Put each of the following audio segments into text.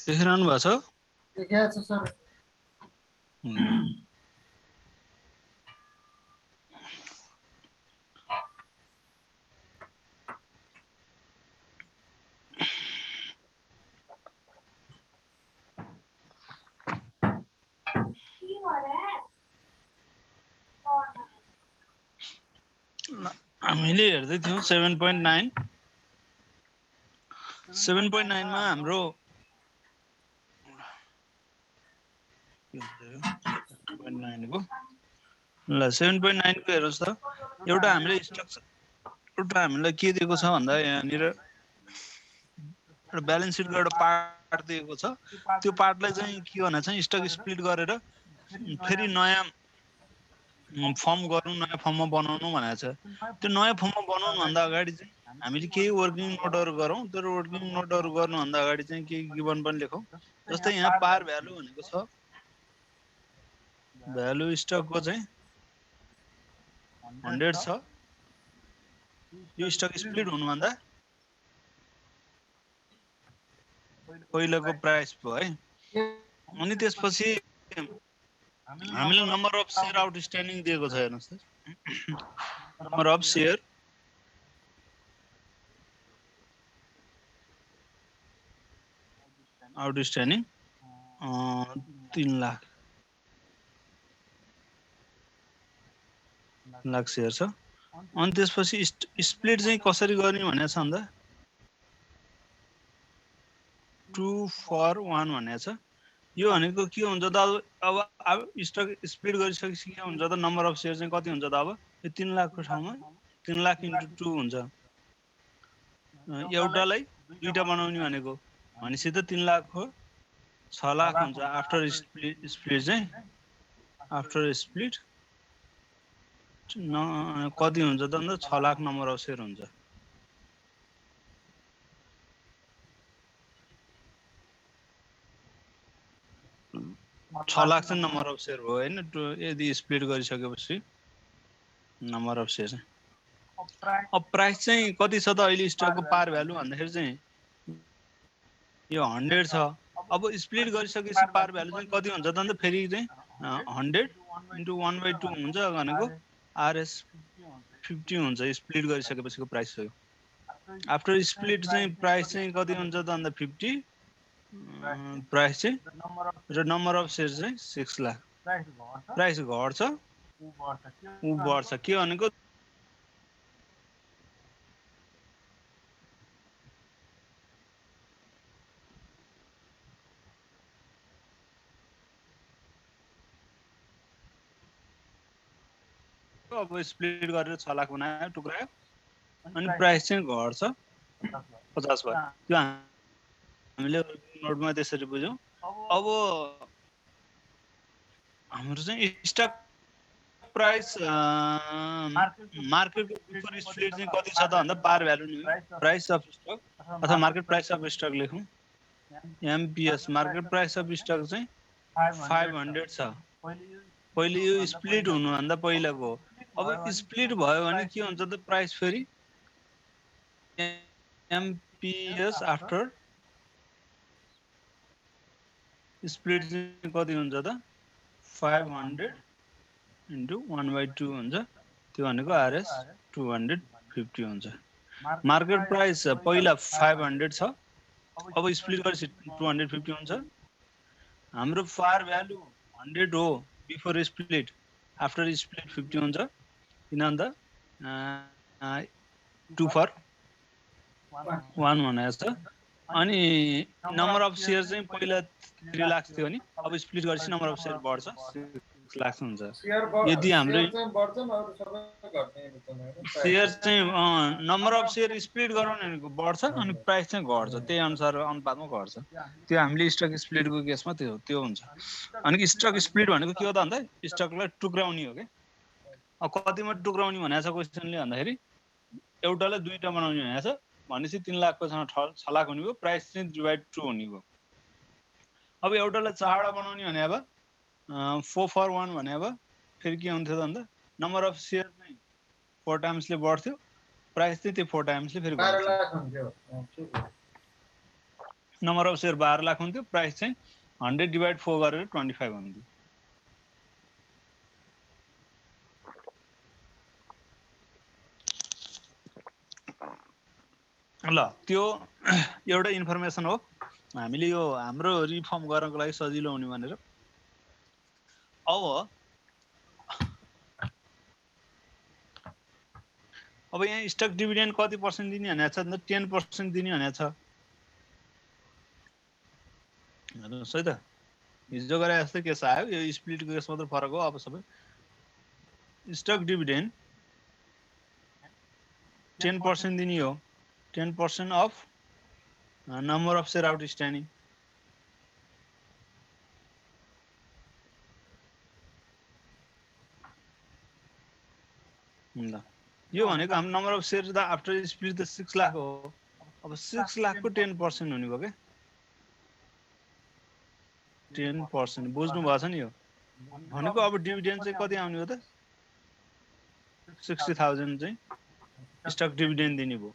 देखिरहनु भएको छ? देखाएको छ सर। हामीले हेर्दै थियौं 7.9 7.9 मा हाम्रो के भन्छ 7.9 को ल 7.9 को हेर्नुस् त एउटा हामीले स्ट्रक्चर एउटा हामीलाई के दिएको छ भन्दा यहाँनिर एउटा ब्यालेन्स सिटको एउटा पार्ट दिएको छ त्यो पार्टलाई चाहिँ के भने चाहिँ स्टक स्प्लिट गरेर फेरि नयाँ फर्म गर्नु नयाँ फर्ममा बनाउनु भनेको छ त्यो नयाँ फर्ममा बनाउनु भन्दा अगाडि चाहिँ हामीले केही वर्किङ नोटहरु गरौँ तर वर्किङ नोटहरु गर्नु भन्दा अगाडि चाहिँ केही गिवन पनि लेखौँ जस्तै यहाँ पार भ्यालु भनेको छ भ्यालु स्टकको चाहिँ 100 छ यो स्टक स्प्लिट हुनु भन्दा पहिलाको प्राइस भयो है अनि त्यसपछि हामीले नम्बर अफ शेयर आउटस्ट्यान्डिङ दिएको छ हेर्नुस् त number of share outstanding 3 lakh share छ अनि त्यसपछि स्प्लिट चाहिँ कसरी गर्ने भनेको छ भन्दा 2 for 1 भनेको छ यो भनेको के हुन्छ त अब स्टक स्प्लिट गरिसकेपछि के हुन्छ त नम्बर अफ शेयर चाहिँ कति हुन्छ त अब यो 3 लाखको ठाउँमा 3 लाख * 2 हुन्छ एउटालाई दुईटा बनाउने भनेको भनेपछि त 3 लाखको 6 लाख हुन्छ आफ्टर स्प्लिट चाहिँ आफ्टर स्प्लिट कति हुन्छ त भन्दा 6 लाख नम्बर अफ शेयर हुन्छ 6 लाख चाहिँ नम्बर अफ शेयर भयो हैन यदि स्प्लिट गरिसकेपछि नम्बर अफ शेयर चाहिँ अब प्राइस चाहिँ कति छ त अहिले स्टकको पार भ्यालु भन्दाखेरि चाहिँ यो 100 छ अब स्प्लिट गरिसकेपछि पार भ्यालु चाहिँ कति हुन्छ त भन्दा फेरि चाहिँ 100 * 1/2 हुन्छ भनेको आरएस 50 हुन्छ स्प्लिट गरिसकेपछिको प्राइस हो आफ्टर स्प्लिट चाहिँ प्राइस चाहिँ कति हुन्छ त भन्दा 50 प्राइस चाहिँ र नम्बर अफ शेयर चाहिँ 6 लाख प्राइस घट्छ उ बढ्छ के भनेको अब स्प्लिट गरेर 6 लाख बनायो टुक्रायो अनि प्राइस चाहिँ घट्छ 50 भयो त्यो हामीले नोटमा त्यसरी बुझ्यौं अब हाम्रो चाहिँ स्टक प्राइस मार्केटको बिफोर स्प्लिट चाहिँ कति छ त भन्दा पार भ्यालु नि प्राइस अफ स्टक अथवा मार्केट प्राइस अफ स्टक लेखौं MPS market price of stock चाहिँ 500 छ पहिले यो स्प्लिट हुनु भन्दा पहिलाको अब स्प्लिट भयो भने के हुन्छ त प्राइस फेरि एमपीएस आफ्टर स्प्लिट चाहिँ कति हुन्छ त 500 * 1/2 हुन्छ त्यो भनेको आरएस 250 हुन्छ मार्केट प्राइस पहिला 500 छ अब स्प्लिट गरेपछि 250 हुन्छ हाम्रो पार भ्यालु 100 हो बिफोर स्प्लिट आफ्टर स्प्लिट 50 हुन्छ किन भन्दा 2 for 1 भनेको छ अनि नम्बर अफ शेयर चाहिँ पहिला 3 लाख थियो नि अब स्प्लिट गरेपछि नम्बर अफ शेयर बढ्छ 6 लाख हुन्छ यदि हाम्रो शेयर चाहिँ नम्बर अफ शेयर स्प्लिट गराउने भनेको बढ्छ अनि प्राइस चाहिँ घट्छ त्यही अनुसार अनुपातमा घट्छ त्यो हामीले स्टक स्प्लिटको केसमा त्यो हुन्छ अनि स्टक स्प्लिट भनेको के हो त भन्दा स्टकलाई टुक्राउने हो के अब कतिमा टुक्राउने भनेको छ क्वेशनले भन्दाखेरि एउटालाई दुईटा बनाउने भनेको छ भनेपछि 3 लाखको सँग 6 लाख हुने भयो प्राइस चाहिँ डिभाइड 2 हुने भयो अब एउटालाई 4 वटा बनाउने भने अब 4 for 1 भने अब फेरि के हुन्थ्यो त भन्दा नम्बर अफ शेयर चाहिँ 4 टाइम्सले बढ्थ्यो प्राइस चाहिँ त्यो 4 टाइम्सले फेरि 12 लाख हुन्थ्यो नम्बर अफ सेयर 12 लाख हुन्थ्यो, प्राइस चाहिँ 100/4 गरेर 25 हुन्थ्यो। ल त्यो एउटा इन्फर्मेसन हो, हामीले यो हाम्रो रिफर्म गर्नको लागि सजिलो हुने भनेर। अब यहाँ स्टक डिभिडेन्ड कति पर्सेन्ट दिने भनेको छ? 10% दिने भनेको छ। हेर्नुहोस् है त, हिजो गरे जस्तै केस आयो, यो स्प्लिटको केस मात्र फरक हो। अब सबै स्टक डिभिडेन्ड 10% दिने हो, 10% of number of share outstanding. ल यो भनेको हाम्रो नम्बर अफ सेयर त आफ्टर स्प्लिट त 6 लाख हो। अब 6 लाखको 10% हुने भयो के, 10% बुझ्नु भएको छ नि? यो भनेको अब डिभिडेन्ड चाहिँ कति आउने हो त? 60,000 चाहिँ स्टक डिभिडेन्ड दिने भयो।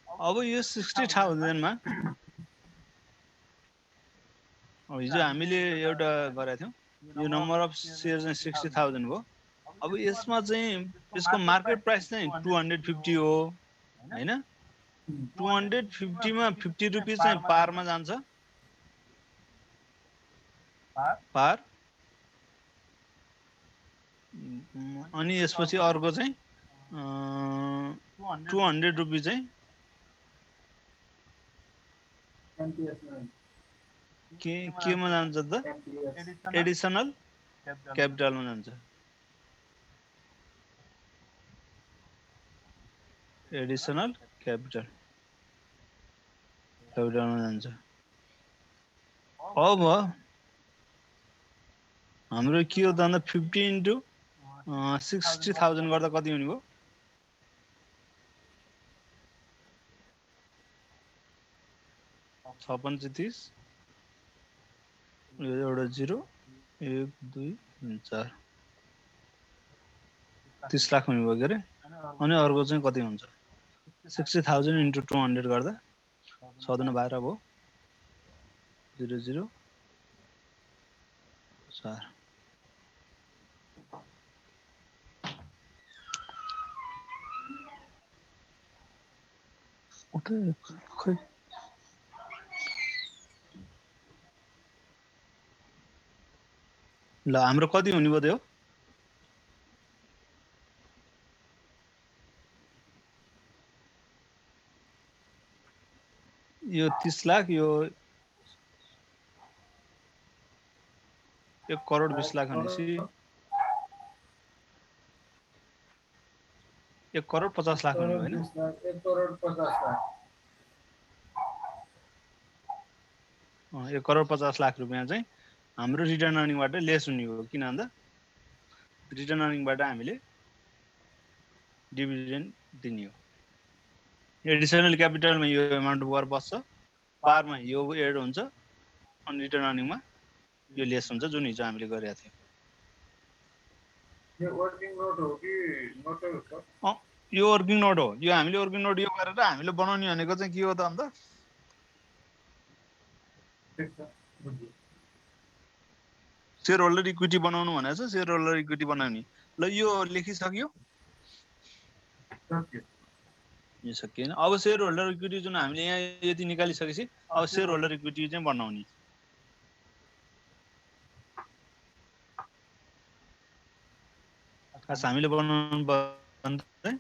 अब यो 60,000 मा हिजो हामीले एउटा गरेका थियौँ, यो नम्बर अफ सेयर चाहिँ 60,000 हो। अब यसमा चाहिँ यसको मार्केट प्राइस चाहिँ 250 हो हैन? 250 मा 50 रुपैयाँ चाहिँ पारमा जान्छ, पार। अनि यसपछि अर्को चाहिँ 200 रुपैयाँ चाहिँ केमा जान्छ त? एडिसनल क्यापिटलमा जान्छ। एडिसनल क्यापिटलमा जान्छ। अब हाम्रो के हो त भन्दा 50 इन्टु 60,000 गर्दा कति हुने भयो? 5630 एउटा 0 1 2 3 4 30 लाख हुने भयो के अरे। अनि अर्को चाहिँ कति हुन्छ? 60,000 इन्टु 200 गर्दा 6 दुना 12 भयो, 0 0 4। खै ल हाम्रो कति हुने भयो त्यो? यो 30 लाख, यो 1 करोड 20 लाख भनेपछि 1 करोड 50 लाख हुने होइन? 1 करोड 50 लाख। 1 करोड 50 लाख रुपैयाँ चाहिँ हाम्रो रिटर्न अर्निङबाट लेस हुने हो। किन भन्दा रिटर्न अर्निङबाट हामीले डिभिडेन्ड दिने हो। एडिसनल क्यापिटलमा यो एमाउन्ट वर बस्छ, पारमा यो एड हुन्छ, अनि रिटर्न अर्निङमा यो लेस हुन्छ, जुन हिजो हामीले गरेका थियौँ। यो वर्किङ नोट हो कि नोटै हो सर? यो वर्किङ नोट हो। यो हामीले वर्किङ नोट यो गरेर हामीले बनाउने भनेको चाहिँ के हो त अन्त? सेयर होल्डर इक्विटी बनाउनु भनेको छ, सेयर होल्डर इक्विटी बनाउने। ल यो लेखिसक्यो? यो सकिएन। अब सेयर होल्डर इक्विटी जुन हामीले यहाँ यति निकालिसकेपछि अब सेयर होल्डर इक्विटी चाहिँ बनाउने। खास हामीले बनाउनु पर्ने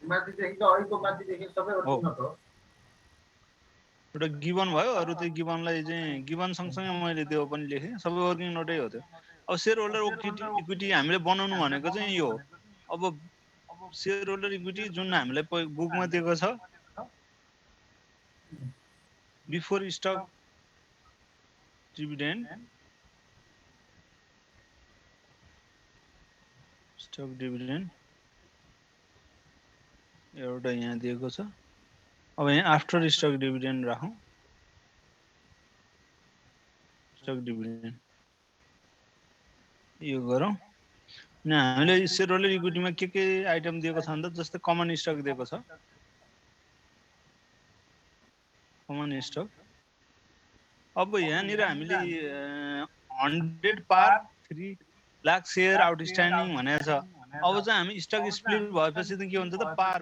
माथिदेखि त अहिलेको माथिदेखि सबै वर्किङ नोट हो। एउटा गिवन भयो, अरू त्यो गिवनलाई चाहिँ गिवन सँगसँगै मैले त्यो पनि लेखेँ, सबै वर्किङ नोटै हो त्यो। अब सेयर होल्डर इक्विटी हामीले बनाउनु भनेको चाहिँ यो हो। अब सेयर होल्डर इक्विटी जुन हामीलाई बुकमा दिएको छ, बिफोर स्टक डिभिडेन्ड एउटा यहाँ दिएको छ। अब यहाँ आफ्टर स्टक डिभिडेन्ड राखौँ। स्टक डिभिडेन्ड यो गरौँ। न हामीले सेयर होल्डर इक्विटीमा के आइटम दिएको छ भन्दा जस्तै कमन स्टक दिएको छ कमन स्टक अब यहाँनिर हामीले 100 पार 3 लाख शेयर आउटस्ट्यान्डिङ भनेको छ अब चाहिँ हामी स्टक स्प्लिट भएपछि चाहिँ के हुन्छ त पार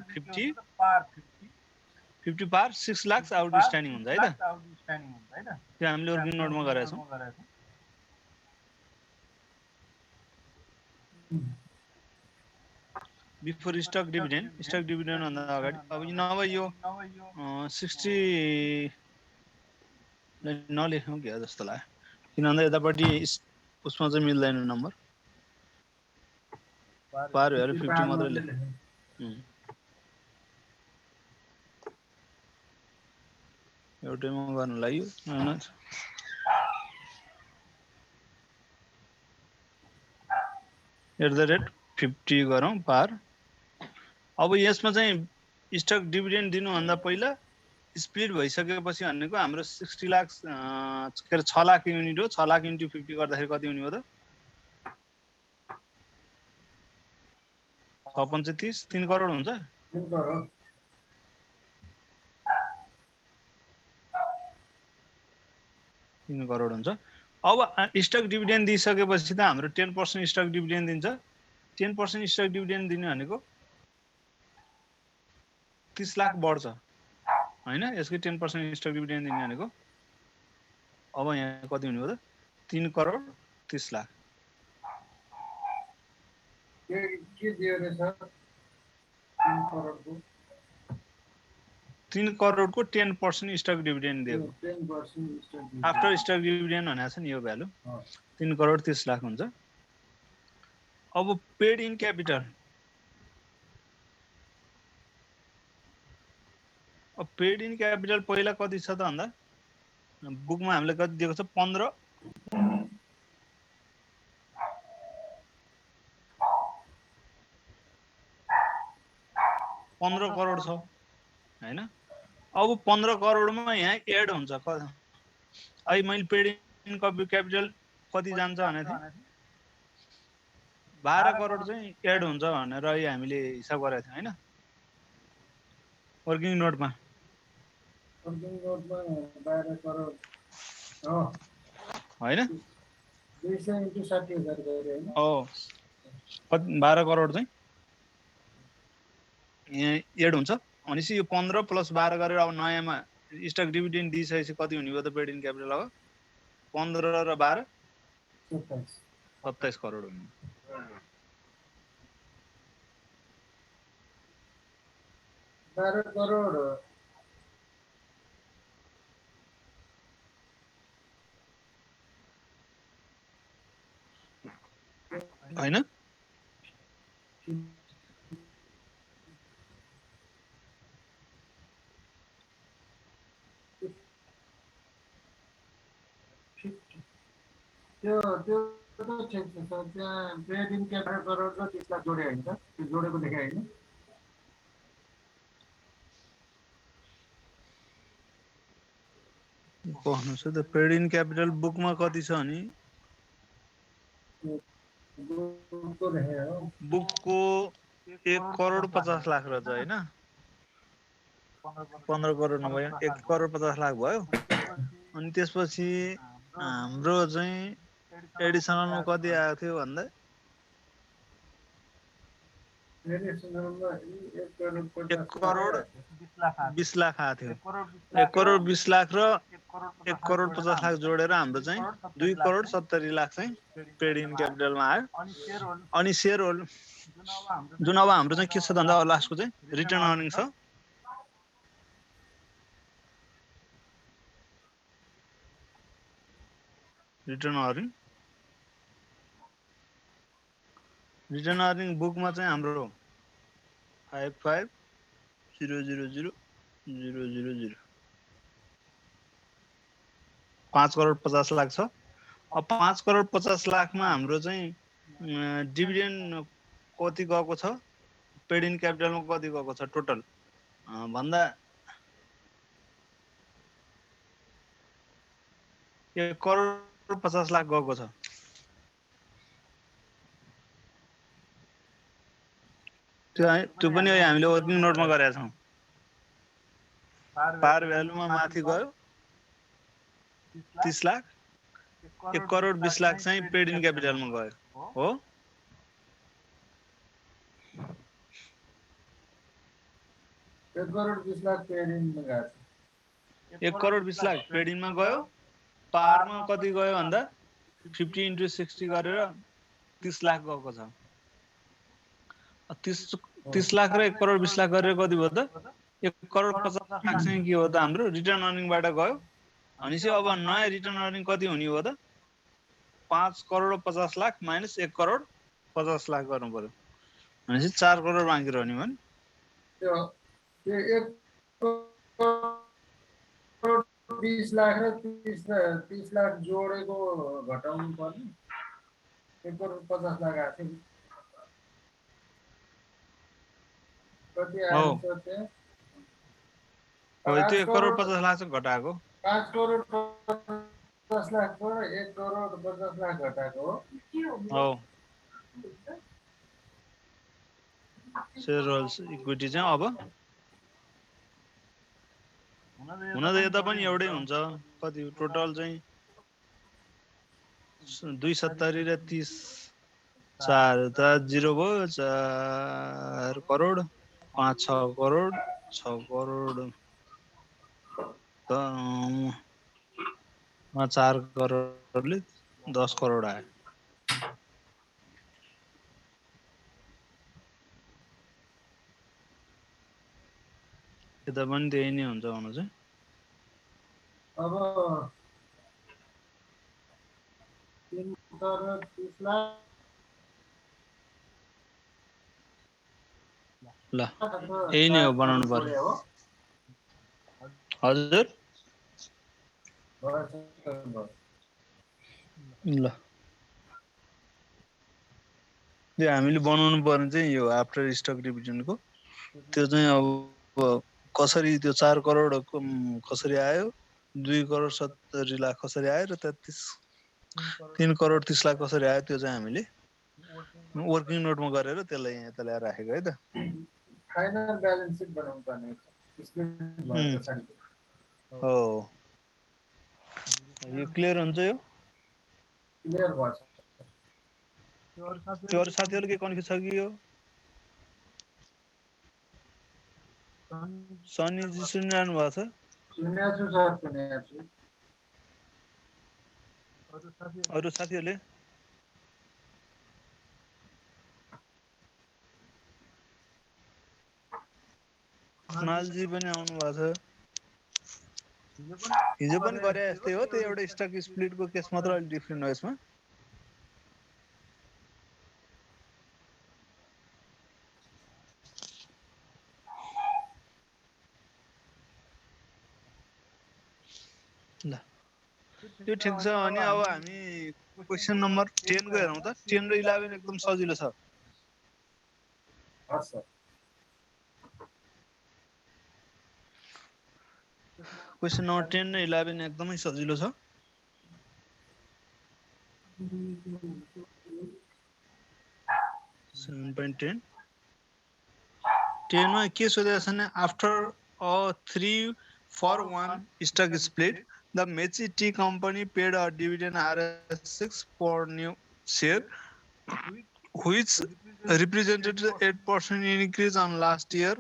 50 पार 6 लाख आउटस्ट्यान्डिङ हुन्छ है त त्यो हामीले वर्किङ नोटमा गरेका छौँ बिफोर स्टक डिभिडेन्ड भन्दा अगाडि अब नभए यो 60 नलेखौँ क्या जस्तो लाग्यो किन भन्दा यतापट्टि उसमा चाहिँ मिल्दैन नम्बर पार भएर 50 मात्रै लेख एउटैमा गर्नु लाग्यो हैन @50 गरौँ पार अब यसमा चाहिँ स्टक डिभिडेन्ड दिनुभन्दा पहिला स्प्लिट भइसकेपछि भनेको हाम्रो 60 लाख के अरे 6 लाख युनिट हो 6 लाख इन्टु 50 गर्दाखेरि कति हुने हो त 6 3 करोड हुन्छ 3 करोड हुन्छ अब स्टक डिभिडेन्ड दिइसकेपछि त हाम्रो 10% स्टक डिभिडेन्ड दिन्छ 10% स्टक डिभिडेन्ड दिने भनेको 30 लाख बढ्छ हैन यसको 10% स्टक डिभिडेन्ड दिने भनेको अब यहाँ कति हुने हो त 3 करोड 30 लाख के दियो रे सर 3 करोडको 3 करोडको 10% स्टक डिभिडेन्ड दिएको 10% स्टक आफ्टर स्टक डिभिडेन्ड भनेको छ नि यो भ्यालु 3 करोड 30 लाख हुन्छ अब पेड इन क्यापिटल अब पेड इन क्यापिटल पहिला कति छ त भन्दा बुकमा हामीले कति दिएको छ 15 करोड छ हैन अब 15 करोडमा यहाँ एड हुन्छ अहिले मैले पेड इन क्यापिटल कति जान्छ भने थिएँ 12 करोड चाहिँ एड हुन्छ भनेर हामीले हिसाब गरेको थियौँ हैन वर्किङ नोटमा 12 करोड हो हैन 200 इन्टु 60,000 गरे हैन हो 12 करोड चाहिँ एड हुन्छ भनेपछि यो 15 + 12 गरेर अब नयाँमा स्टक डिभिडेन्ड दिइसकेपछि कति हुने भयो त पेड इन क्यापिटल अब 15 र 12 27 करोड हुने 12 करोड हैन त्यो त ठिक छ सर त्यहाँ पेड इन क्यापिटल करोड र 30 लाख जोडे हैन त्यो जोडेको देखाइ हैन भन्नुस् त पेड इन क्यापिटल बुकमा कति छ नि बुकको 1 करोड 50 लाख रहेछ हैन 15 करोड नभए 1 करोड 50 लाख भयो अनि त्यसपछि हाम्रो चाहिँ एडिसनलमा कति आएको थियो भन्दा 1 करोड 20 लाख आएको थियो 1 करोड 20 लाख र 1 करोड 50 लाख जोडेर हाम्रो चाहिँ 2 करोड 70 लाख चाहिँ पेड इन क्यापिटलमा आयो अनि शेयर होल्ड जुन अब हाम्रो चाहिँ के छ भन्दा लास्टको चाहिँ रिटर्न अर्निङ छ रिटर्न अर्निङ बुकमा चाहिँ हाम्रो 55,000,000 5 करोड 50 लाख छ अब 5 करोड 50 लाखमा हाम्रो चाहिँ डिभिडेन्ड कति गएको छ पेड इन क्यापिटलमा कति गएको छ टोटल भन्दा 1 करोड 50 लाख गएको छ त्यो पनि हामीले वर्किङ नोटमा गरेका छौँ। पार भ्यालुमा माथि गयो 30 लाख, 1 करोड 20 लाख चाहिँ पेड इन क्यापिटलमा गयो हो। 1 करोड 20 लाख पेड इनमा गएको छ। 1 करोड 20 लाख पेड इनमा गयो। पारमा कति गयो भन्दा 50 × 60 गरेर 30 लाख गएको छ। 30 लाख र 1 करोड 20 लाख गरेर कति भयो त 1 करोड 50 लाख चाहिँ के हो त हाम्रो रिटर्न अर्निङबाट गयो। भनेपछि अब नयाँ रिटर्न अर्निङ कति हुने हो त 5 करोड 50 लाख माइनस 1 करोड 50 लाख गर्नु पर्यो। भनेपछि 4 करोड बाँकी रहने भयो नि। त्यो 1 करोड 20 लाख र 30 लाख जोडेको घटाउनु पर्ने 1 करोड 50 लाख आएको थियो। कति आयो त त्यहाँ? हो त्यो 1 करोड 50 लाख चाहिँ घटाएको। 5 करोड 50 लाख र 1 करोड 50 लाख घटाएको हो। सेयर होल्डर्स इक्विटी चाहिँ अब हुन त यता पनि एउटै हुन्छ। कति टोटल चाहिँ 270 र 30 4 त 0 भयो। 4 करोड 5 6 करोड 6 करोड त 4 करोडले 10 करोड आयो। यता पनि त्यही नै हुन्छ भन्नु चाहिँ। अब 3 करोड 30 लाख ल यही नै हो बनाउनु पर्यो। हजुर ल त्यो हामीले बनाउनु पर्ने चाहिँ यो आफ्टर स्टक डिभिजनको त्यो चाहिँ अब कसरी त्यो 4 करोड कसरी आयो 2 करोड 70 लाख कसरी आयो र 3 करोड 30 लाख कसरी आयो त्यो चाहिँ हामीले वर्किङ नोटमा गरेर त्यसलाई यहाँ तल राखेको है त। फाइनल ब्यालेन्स सिट बनाउनु पर्ने हो यो क्लियर हुन्छ। यो क्लियर भन्छ। त्यो अरू साथीहरु के कन्फ्युज छ कि यो सनी जी सुनिरहनु भएको छ? सुनेछु सर सुनेछु। अरू साथीहरुले नालजी पनि आउनु भएको छ। हिजो पनि गरे जस्तै हो। त्यो एउटा स्टक स्प्लिटको केस मात्र अलि डिफरेन्ट हो यसमा। ल यो ठिक छ। अनि अब हामी क्वेशन नम्बर 10 को हेरौँ त। 10 र 11 एकदम सजिलो छ। हस् सर। क्वेशन नम्बर 10 र 11 एकदमै सजिलो छ। टेनमा के सोधेको छ भने after a 3-for-1 stock split the Meiji Tea Company paid a dividend RS6 for new share which represented 8% increase on last year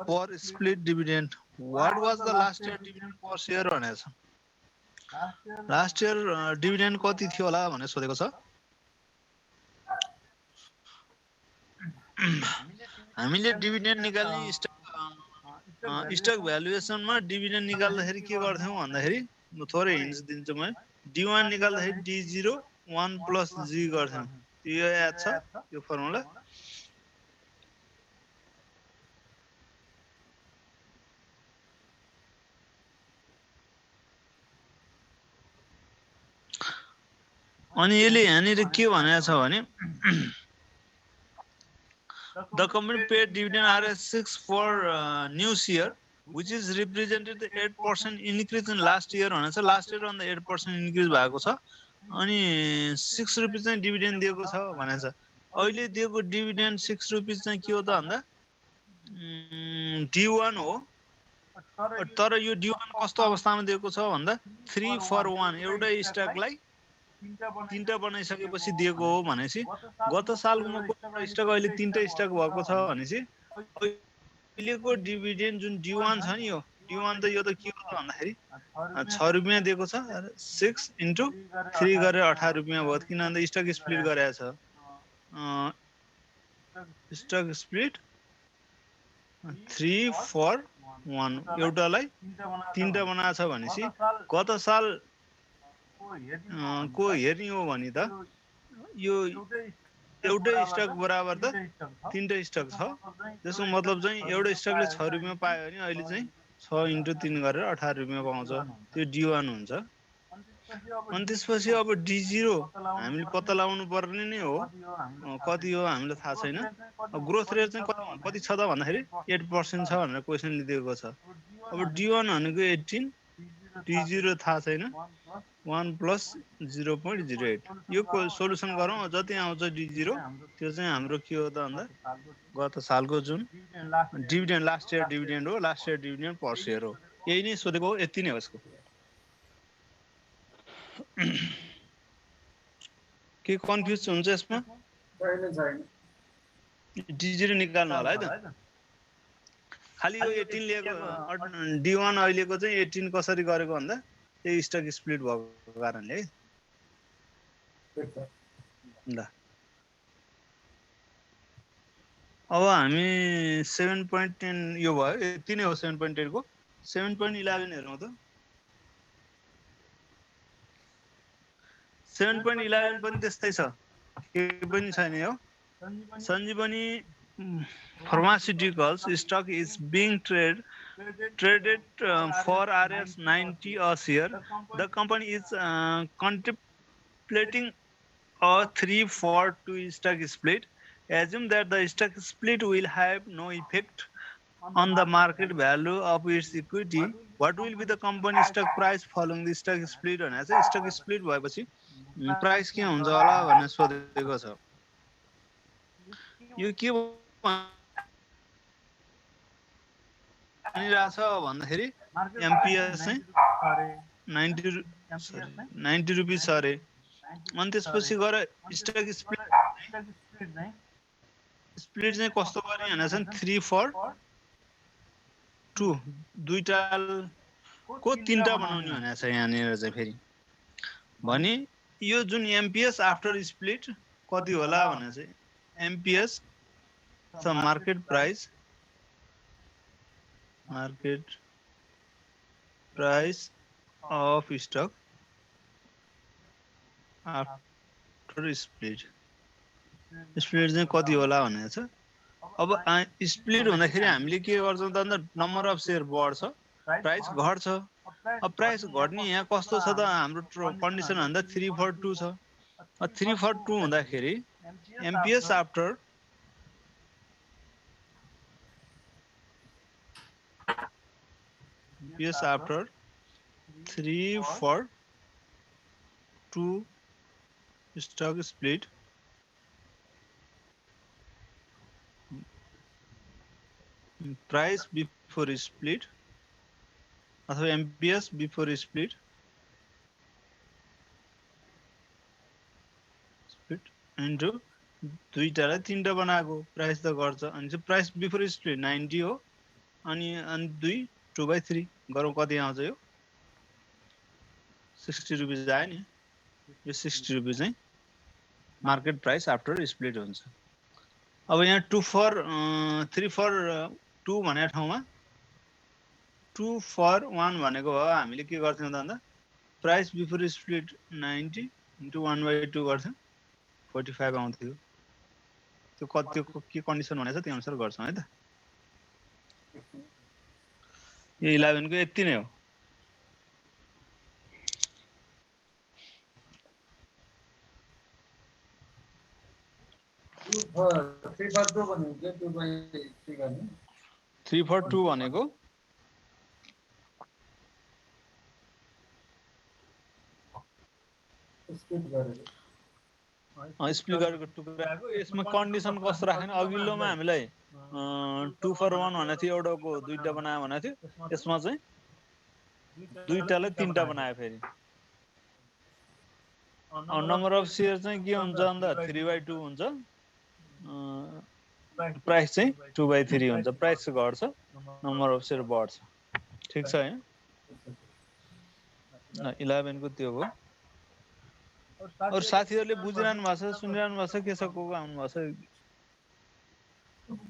for split dividend. What was the last year dividend per share भनेको छ। Last year dividend कति थियो होला भनेर सोधेको छ। हामीले dividend निकाल्ने स्टक भ्यालुएसनमा डिभिडेन्ड निकाल्दाखेरि के गर्थ्यौं भन्दाखेरि थोरै हिन्ट्स दिन्छु म। D1 निकाल्दाखेरि D0 1 + G गर्थ्यौं। यो याद छ यो फर्मुला? अनि यसले यहाँनिर के भनेको छ भने the company paid dividend RS6 for new share which is represented the 8% increase in last year भनेको छ। लास्ट इयर भन्दा 8% इन्क्रिज भएको छ। अनि 6 रुपैयाँ चाहिँ डिभिडेन्ड दिएको छ भनेको छ। अहिले दिएको डिभिडेन्ड 6 रुपैयाँ चाहिँ के हो त भन्दा D1 हो, तर यो D1 कस्तो अवस्थामा दिएको छ भन्दा 3 for 1 एउटै स्टकलाई तीनटा बनाइसकेपछि दिएको हो भनेपछि गत सालको को स्टक अहिले तीनटा स्टक भएको छ भनेपछि अहिलेको डिभिडेन्ड जुन D1 छ नि यो D1 त यो त के हो त भन्दाखेरि 6 रुपैयाँ दिएको छ 6 इन्टु 3 गरेर 18 रुपैयाँ भयो किनभने स्टक स्प्लिट गरेको छ स्टक स्प्लिट 3 for 1 एउटालाई तीनटा बनाएको छ भनेपछि गत साल को हेर्ने हो भने त यो एउटै स्टक बराबर त तीनटा स्टक छ त्यसको मतलब चाहिँ एउटा स्टकले 6 रुपैयाँ पायो भने अहिले चाहिँ 6 इन्टु 3 गरेर 18 रुपैयाँ पाउँछ त्यो D1 हुन्छ अनि त्यसपछि अब D0 हामीले पत्ता लगाउनु पर्ने नै हो कति हो हामीलाई थाहा छैन ग्रोथ रेट चाहिँ कति छ त भन्दाखेरि 8% छ भनेर क्वेशनले दिएको छ अब D1 भनेको 18 D0 थाहा छैन 1 प्लस 0.08 यो सोलुसन गरौँ जति आउँछ D0 त्यो चाहिँ हाम्रो के हो त भन्दा गत सालको जुन डिभिडेन्ड लास्ट इयर डिभिडेन्ड हो last year dividend per share हो यही नै सोधेको हो यति नै हो यसको के कन्फ्युज हुन्छ यसमा D0 निकाल्नु होला है त खाली यो 18 लिएको D1 अहिलेको चाहिँ 18 कसरी गरेको भन्दा त्यही स्टक स्प्लिट भएको कारणले है ल अब हामी 7.10 यो भयो यति नै हो 7.10 को 7.11 हेरौँ त 7.11 पनि त्यस्तै छ के पनि छैन हो सञ्जीवनी pharmaceuticals stock is being traded for Rs 90 a share. The company is contemplating a 3-for-2 stock split. Assume that the stock split will have no effect on the market value of its equity. What will be the company stock price following the stock split? भनेर चाहिँ stock split भएपछि price के हुन्छ होला भनेर सोधेको छ यो के भनिरहेछ भन्दाखेरि एमपीएस चाहिँ 90 रुपीस छ अरे अनि त्यसपछि गएर स्टक स्प्लिट चाहिँ कस्तो गर्ने भनेर चाहिँ 3 for 2 दुईटा को तीनटा बनाउने भनेर छ यहाँनिर चाहिँ फेरि भने यो जुन एमपीएस आफ्टर स्प्लिट कति होला भनेर चाहिँ MPS the market price of stock after split चाहिँ कति होला भनेर छ अब स्प्लिट हुँदाखेरि हामीले के गर्छौँ त नम्बर अफ शेयर बढ्छ प्राइस घट्छ अब प्राइस घट्ने यहाँ कस्तो छ त हाम्रो कन्डिसन भन्दा 3 for 2 छ 3 for 2 हुँदाखेरि MPS after Yes, after 3 for 2 stock split price before split अथवा MPS before split into दुईटालाई तीनटा बनाएको प्राइस त गर्छ अनि चाहिँ प्राइस बिफोर स्प्लिट 90 हो अनि 2/3 गरौँ कति आउँछ यो 60 रुपैयाँ आयो नि यो 60 रुपैयाँ चाहिँ मार्केट प्राइस आफ्टर स्प्लिट हुन्छ अब यहाँ 3 for 2 भनेको ठाउँमा 2 for 1 भनेको हो हामीले के गर्थ्यौं त भन्दा प्राइस बिफोर स्प्लिट 90 into 1/2 गर्थ्यौं 45 आउँथ्यो त्यो कति के कन्डिसन भनेछ त्यो अनुसार गर्छौं है त यो 11 को यति नै हो थ्री फर टू भनेको स्प्लिट गरेको टुक्राको यसमा कन्डिसन कस्तो राख्ने अघिल्लोमा हामीलाई 2 for 1 भनेको थियो एउटाको दुईटा बनायो भनेको थियो यसमा चाहिँ दुईटालाई तीनटा बनायो फेरि नम्बर अफ सेयर चाहिँ के हुन्छ भन्दा 3/2 हुन्छ प्राइस चाहिँ 2/3 हुन्छ प्राइस घट्छ नम्बर अफ सेयर बढ्छ ठीक छ हैन 11 को त्यो हो और साथीहरुले बुझिरहनु भएको छ सुनिरहनु भएको छ के छ को आउनु भएको छ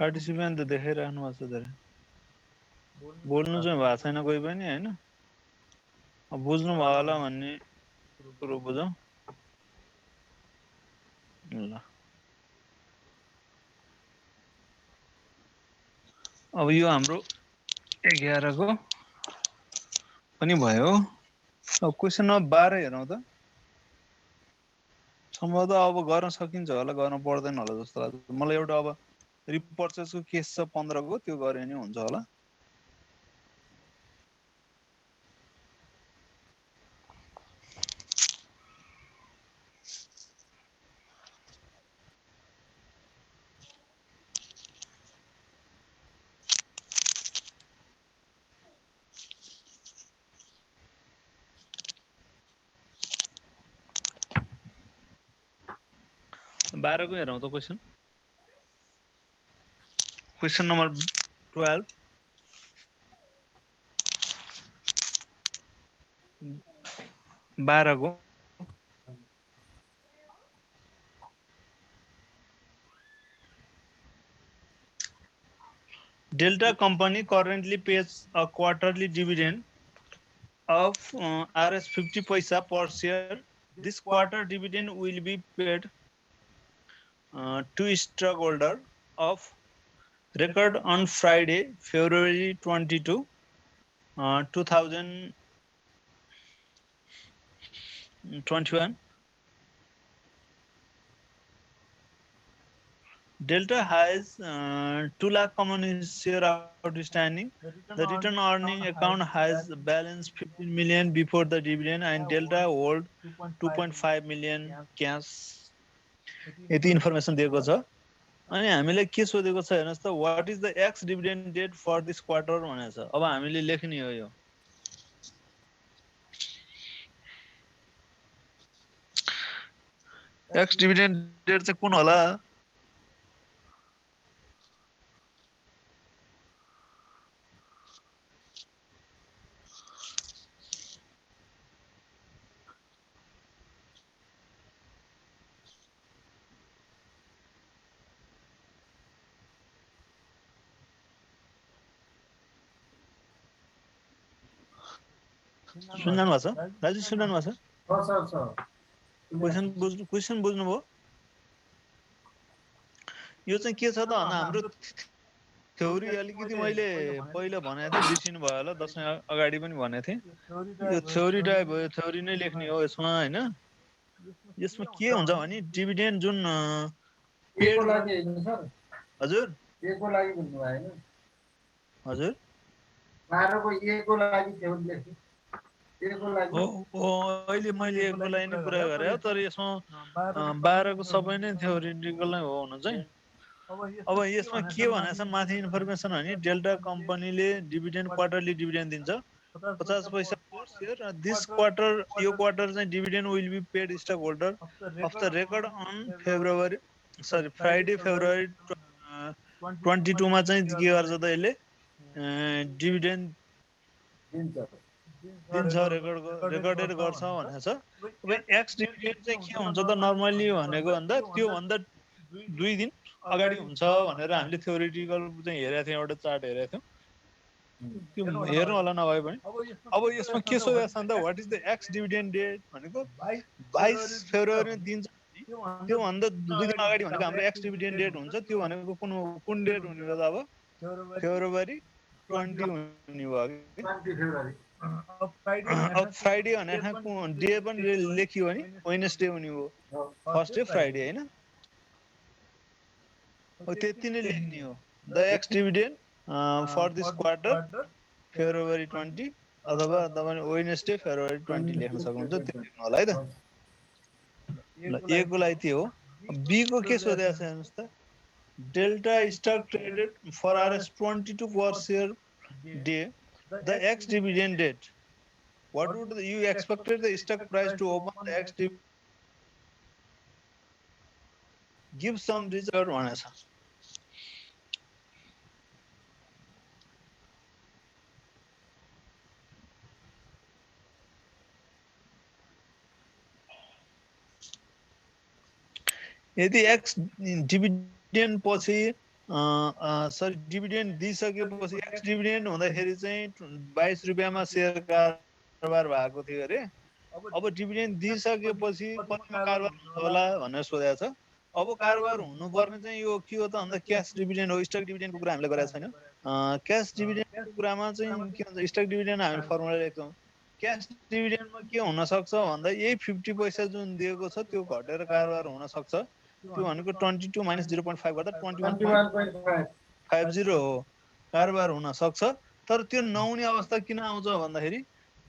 पार्टिसिपेन्ट त देखाइराख्नु भएको छ धेरै बोल्नु चाहिँ भएको छैन कोही पनि हैन बुझ्नु भयो होला भन्ने कुरो बुझौं ल अब यो हाम्रो 11 को पनि भयो अब क्वेशन नम्बर 12 हेरौं त सम्भवतः अब गर्न सकिन्छ होला गर्न पर्दैन होला जस्तो लाग्छ मलाई एउटा अब रिपर्चेसको केस छ 15 को त्यो गरे नि हुन्छ होला बाह्र को हेरौं त क्वेशन नम्बर 12 12 को Delta company currently pays a quarterly dividend of Rs 50 paisa per share. This quarter dividend will be paid to stockholder of record on Friday, February 22, 2021. Delta has 2 lakh common share outstanding. The return earning account has balance 15 million before the dividend and Delta hold 2.5 million cash. यति information दिएको छ अनि हामीले के सोधेको छ हेर्नुस् त what is the ex dividend date for this quarter भनेको छ अब हामीले लेख्ने हो यो एक्स डिभिडेन्ड डेट चाहिँ कुन होला सुन्नु भएको छ दाजु सुन्नु भएको छ क्वेशन बुझ्नुभयो यो चाहिँ के छ त भन्दा हाम्रो थ्योरी अलिकति मैले पहिला भनेको थिएँ बिर्सिनु भयो होला दशैं अगाडि पनि भनेको थिएँ यो थ्योरी टाइप हो थ्योरी नै लेख्ने हो यसमा हैन यसमा के हुन्छ भने डिभिडेन्ड जुन पेड लागि हैन सर हजुर एको लागि बुझ्नु भएन हजुर 12 को एको लागि थ्योरी लेख्नु अहिले मैले एको लागि नै कुरा गरे हो तर यसमा 12 को सबै नै थ्योरिटिकल नै हो हुन चाहिँ अब यसमा के भनेछ माथि इन्फर्मेसन भने डेल्टा कम्पनीले डिभिडेन्ड क्वार्टरली डिभिडेन्ड दिन्छ 50 पैसा पर शेयर दिस क्वार्टर यो क्वार्टर चाहिँ dividend will be paid stock holder of the record on Friday February 22 मा चाहिँ के गर्छ त यसले डिभिडेन्ड दिन्छ रेकर्डेड गर्छ भनेको छ अब एक्स डिभिडेन्ड चाहिँ के हुन्छ त नर्मली भनेको भन्दा त्यो भन्दा 2 दिन अगाडि हुन्छ भनेर हामीले थ्योरिटिकल चाहिँ हेरेको थियौं एउटा चार्ट हेरेको थियौं त्यो हेर्नु होला नभए पनि अब यसमा के सोधेको छ भन्दा what is the ex dividend date भनेको 22 फेब्रुअरीमा दिन्छ त्यो भन्दा 2 दिन अगाडि भनेको हाम्रो एक्स डिभिडेन्ड डेट हुन्छ त्यो भनेको कुन डेट हुने हो त अब फेब्रुअरी 20 हुने भयो कि 20 फेब्रुअरी अब फ्राइडे भने डे पनि लेखियो भने वेडनेसडे हुने हो फर्स्ट डे फ्राइडे हैन हो त्यति नै लेख्ने हो the ex dividend for this quarter February 20 अथवा तपाईले वेडनेसडे फेब्रुअरी 20 लेख्न सक्नुहुन्छ त्यो लेख्नु होला है त ल ए को लागि त्यो हो B को के सोधेको छ हेर्नुस् त Delta stock traded for RS22 per share day the X dividend date what would you expected the stock price to open the X give some result भनेछ यदि X डिभिडेन्ड पछि सरी डिभिडेन्ड दिइसकेपछि X डिभिडेन्ड हुँदाखेरि चाहिँ 22 रुपैयाँमा share कारोबार भएको थियो अरे अब डिभिडेन्ड दिइसकेपछि कतिमा कारोबार हुन्छ होला भनेर सोधेको छ अब कारोबार हुनुपर्ने चाहिँ यो के हो त भन्दा क्याश डिभिडेन्ड हो स्टक डिभिडेन्डको कुरा हामीले गरेका छैनौँ क्याश डिभिडेन्डको कुरामा चाहिँ के भन्छ स्टक डिभिडेन्ड हामीले फर्मुला लेख्छौँ क्याश डिभिडेन्डमा के हुन सक्छ भन्दा यही 50 पैसा जुन दिएको छ त्यो घटेर कारोबार हुन सक्छ त्यो भनेको 22 माइनस 0.5 गर्दा 21.50 हो कारोबार हुन सक्छ तर त्यो नहुने अवस्था किन आउँछ भन्दाखेरि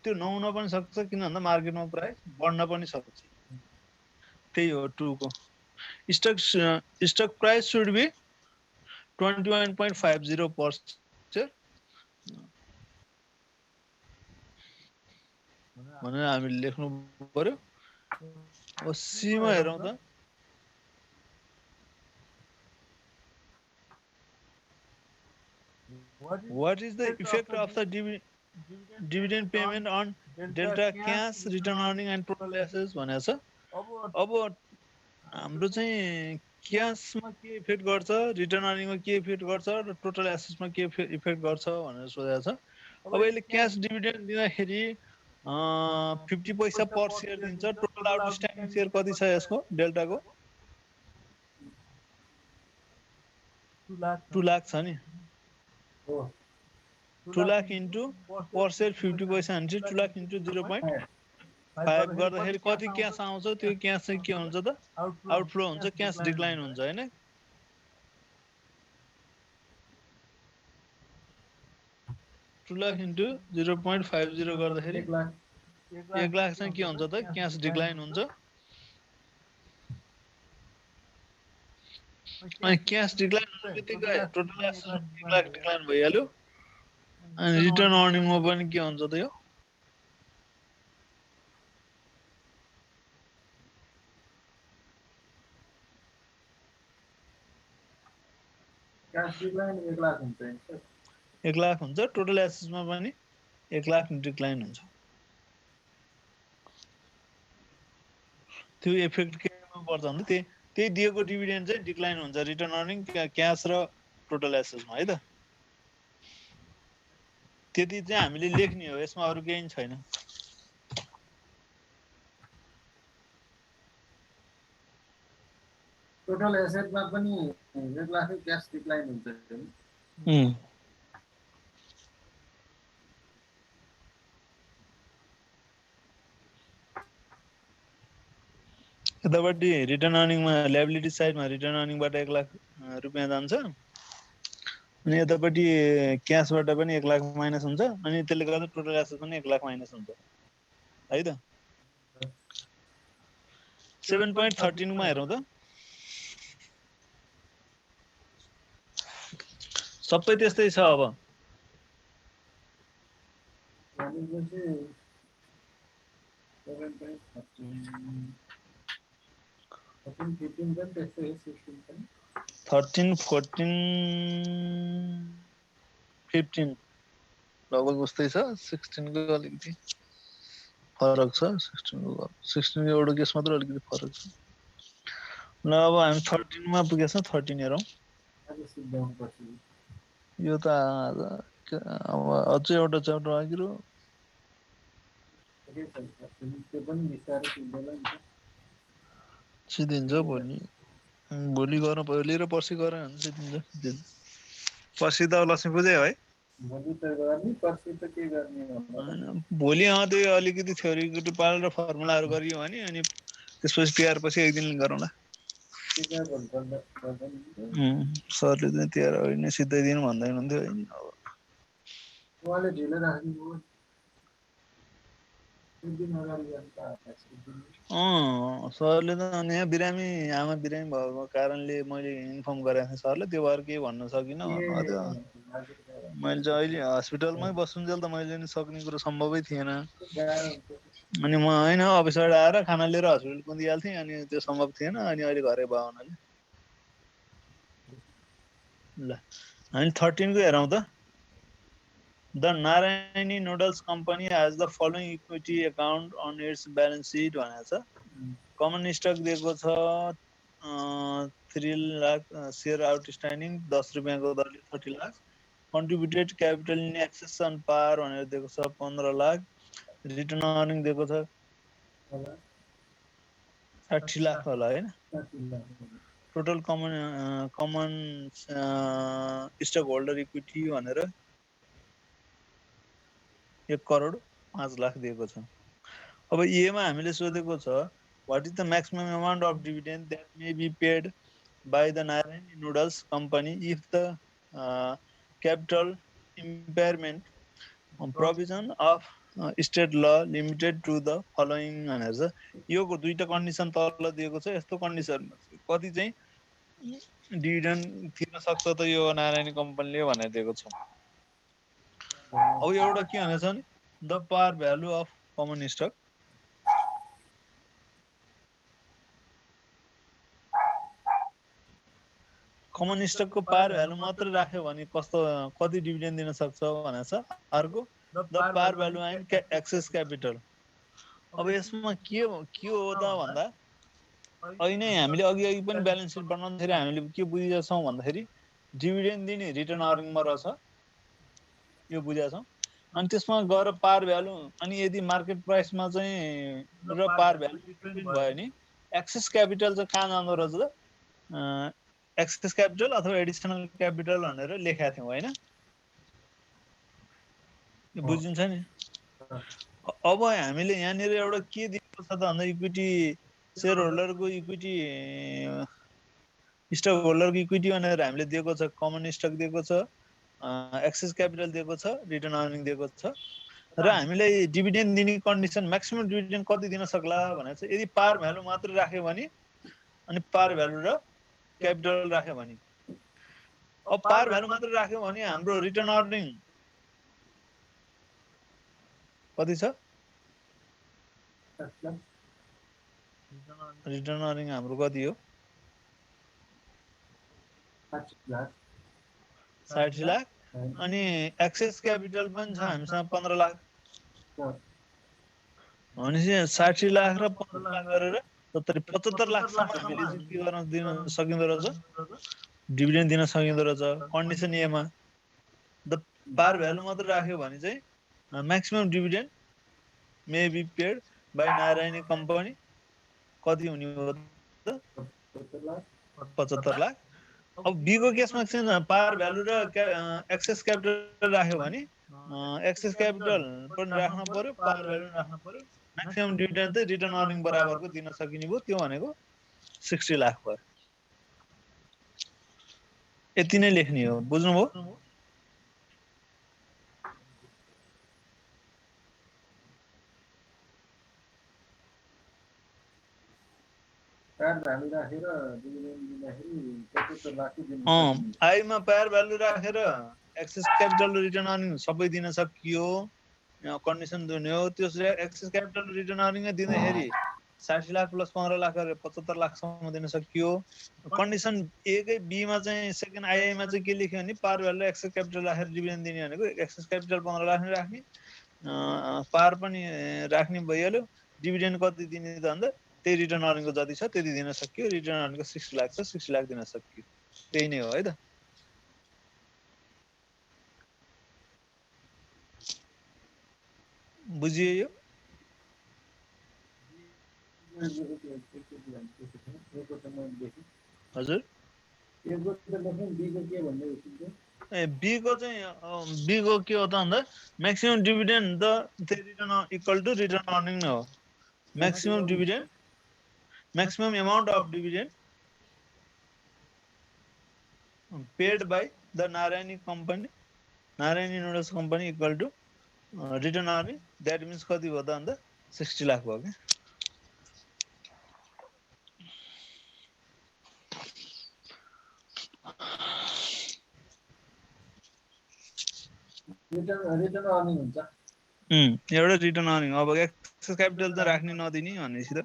त्यो नहुन पनि सक्छ किन भन्दा मार्केटमा प्राइस बढ्न पनि सक्छ त्यही हो 2 को stock price should be 21.50 per share भनेर हामीले लेख्नु पर्यो अब सी मा हेरौँ त what is the effect of the dividend payment on delta cash return earning and total assets भनेको छ अब हाम्रो चाहिँ क्याशमा के इफेक्ट गर्छ रिटर्न अर्निङमा के इफेक्ट गर्छ र टोटल एसेट्समा के इफेक्ट गर्छ भनेर सोधेको छ अब यसले क्याश डिभिडेन्ड दिँदाखेरि 50 पैसा पर शेयर दिन्छ टोटल आउटस्ट्यान्डिङ शेयर कति छ यसको डेल्टाको 2 लाख छ नि 2 लाख इन्टु पर शेयर 50 पैसा हुन्छ 2 लाख इन्टु 0.5 गर्दाखेरि कति क्याश आउँछ त्यो क्याश चाहिँ के हुन्छ त आउटफ्लो हुन्छ क्याश डिक्लाइन हुन्छ हैन 2 लाख इन्टु 0.50 गर्दाखेरि 1 लाख चाहिँ के हुन्छ त क्याश डिक्लाइन हुन्छ अनि क्याश डिक्लाइन हुनेबित्तिकै टोटल एसेट 1 लाख डिक्लाइन भइहाल्यो अनि रिटर्न अर्निङमा पनि के हुन्छ त यो क्याश डिक्लाइन 1 लाख हुन्छ 1 लाख हुन्छ टोटल एसेट्समा पनि 1 लाख डिक्लाइन हुन्छ त्यो इफेक्ट केमा पर्छ भन्दा त्यही दिएको डिभिडेन्ड चाहिँ डिक्लाइन हुन्छ रिटर्न अर्निङ क्याश र टोटल एसेट्समा है त त्यति चाहिँ हामीले लेख्ने हो यसमा अरु केही छैन टोटल एसेटमा पनि 1 लाख क्याश डिक्लाइन हुन्छ यतापट्टि रिटर्न अर्निङमा लायबिलिटी साइडमा रिटर्न अर्निङबाट 1 लाख रुपैयाँ जान्छ अनि यतापट्टि क्याशबाट पनि 1 लाख माइनस हुन्छ अनि त्यसले गर्दा टोटल एसेट पनि 1 लाख माइनस हुन्छ है त 7.13 मा हेरौँ त सबै त्यस्तै छ अब भनेपछि 13 14 15 लगभग उस्तै छ 16 को अलिकति फरक छ 16 को एउटा केस मात्र अलिकति फरक छ ल अब हामी 13 मा पुगेछौं 13 हेरौँ यो त अब अझै एउटा च्याप्टर आगिरो सिद्धिन्छ भोलि गर्न भोलि र पर्सि गरे भने सिद्धिन्छ पर्सि त लक्ष्मी पूजै हो है भोलि त्यो अलिकति थ्योरीको पालेर फर्मुलाहरु गरियो भने अनि त्यसपछि तिहार पछि एक दिन गरौँला सरले चाहिँ तिहार होइन सिधै दिन भन्दै हुनुहुन्थ्यो हैन अब उहाँले ढिलो राख्नु एक दिन अगाडि गर्दा सरले त अनि यहाँ बिरामी आमा बिरामी भएको कारणले मैले इन्फर्म गरेको थिएँ सरले, त्यो भएर केही भन्न सकिनँ भन्नुभएको थियो। मैले चाहिँ अहिले हस्पिटलमै बस्नुन्जेल त मैले नि सक्ने कुरो सम्भवै थिएन। अनि म होइन अफिसबाट आएर खाना लिएर हस्पिटल कुदिहाल्थेँ, अनि त्यो सम्भव थिएन। अनि अहिले घरै भयो हुनाले ल हामी 13 को हेरौँ त। The Narayani Noodles Company has the following equity account on its balance sheet भनेको छ। कमन स्टक दिएको छ 3 लाख, शेयर आउटस्ट्यान्डिङ 10 रुपैयाँको दरले 30 lakh, contributed capital in excess on par भनेर दिएको छ 15 लाख, रिटर्न अर्निङ दिएको छ 60 लाख होला हैन। Total common stock holder equity भनेर 1 करोड 5 लाख दिएको छ। अब एमा हामीले सोधेको छ what is the maximum amount of dividend that may be paid by the Narayani Noodles company if the capital impairment provision of state law limited to the following भनेर छ। यो दुईटा कन्डिसन तल दिएको छ। यस्तो कन्डिसनमा कति चाहिँ डिभिडेन्ड तिर्न सक्छ त यो नारायणी कम्पनीले भनेर दिएको छ। अब एउटा के भनेछ नि the par value of common stock, common स्टकको पार भ्यालु मात्र राख्यो भने कस्तो कति डिभिडेन्ड दिन सक्छ भनेको छ। अर्को the par value and access capital. अब यसमा के हो त भन्दा अहिले नै हामीले अघि पनि ब्यालेन्स सिट बनाउँदाखेरि हामीले के बुझेका छौँ भन्दाखेरि डिभिडेन्ड दिने रिटर्न अर्निङमा रहेछ, यो बुझेका छौँ। अनि त्यसमा गएर पार भ्यालु, अनि यदि मार्केट प्राइसमा चाहिँ र पार भ्यालु इक्विभलेन्ट भयो नि एक्सेस क्यापिटल चाहिँ कहाँ जाँदो रहेछ त एक्सेस क्यापिटल अथवा एडिसनल क्यापिटल भनेर लेखेका थियौँ हैन। बुझिन्छ नि। अब हामीले यहाँनिर एउटा के दिएको छ त भन्दा इक्विटी शेयर होल्डरको इक्विटी स्टक होल्डरको इक्विटी भनेर हामीले दिएको छ, कमन स्टक दिएको छ, एक्सेस क्यापिटल दिएको छ, रिटर्न अर्निङ दिएको छ र हामीलाई डिभिडेन्ड दिने कन्डिसन म्याक्सिमम डिभिडेन्ड कति दिन सक्ला भनेर चाहिँ यदि पार भ्यालु मात्र राख्यो भने अनि पार भ्यालु र क्यापिटल राख्यो भने, अब पार भ्यालु मात्र राख्यो भने हाम्रो रिटर्न अर्निङ कति छ? रिटर्न अर्निङ हाम्रो कति हो? 60 लाख। अनि एक्सेस क्यापिटल पनि छ हामीसँग 15 लाख। भनेपछि 60 लाख र 15 लाख गरेर 75 लाखसम्म हामीले चाहिँ के गर्न दिन सकिँदो रहेछ? डिभिडेन्ड दिन सकिँदो रहेछ कन्डिसन एमा। द पार भ्यालु मात्र राख्यो भने चाहिँ maximum dividend may be paid by Narayani company कति हुने हो त? 75 लाख। अब बी को केसमा चाहिँ पार भ्यालु र एक्सेस क्यापिटल राख्यो भने एक्सेस क्यापिटल पनि राख्न पर्यो, पार भ्यालु राख्न पर्यो, म्याक्सिमम डिभिडेन्ड चाहिँ रिटर्न अर्निङ बराबरको दिन सकिने भयो। त्यो भनेको 60 लाख भयो। यति नै लेख्ने हो, बुझ्नुभयो? आईमा पार भ्यालु राखेर एक्सेस क्यापिटल रिटर्न अर्निङ सबै दिन सकियो, कन्डिसन दिने हो। त्यो एक्सेस क्यापिटल रिटर्न अर्निङ दिँदाखेरि 60 लाख प्लस 15 लाख गरेर 75 लाखसम्म दिन सकियो। कन्डिसन एकै बीमा चाहिँ सेकेन्ड आईआईमा चाहिँ के लेख्यो भने पार भ्यालु एक्सेस क्यापिटल राखेर डिभिडेन्ड दिने भनेको एक्सेस क्यापिटल 15 लाख नै राख्ने, पार पनि राख्ने भइहाल्यो। डिभिडेन्ड कति दिने त भन्दा त्यही रिटर्न अर्निङको जति छ त्यति दिन सकियो। रिटर्न अर्निङको 60 लाख छ, 60 लाख दिन सकियो। त्यही नै हो है त। बुझियो यो? हजुर बी को चाहिँ बी को के हो त भन्दा maximum dividend the return equal to return earning नै हो। Maximum dividend, maximum amount of dividend paid by the Narayani company, Narayani noodles company equal to return earning. That means कति भयो त भन्दा 60 लाख भयो के रिटर्न अर्निङ हुन्छ एउटा रिटर्न अर्निङ अब एक्सेस क्यापिटल त राख्ने नदिने भनेपछि त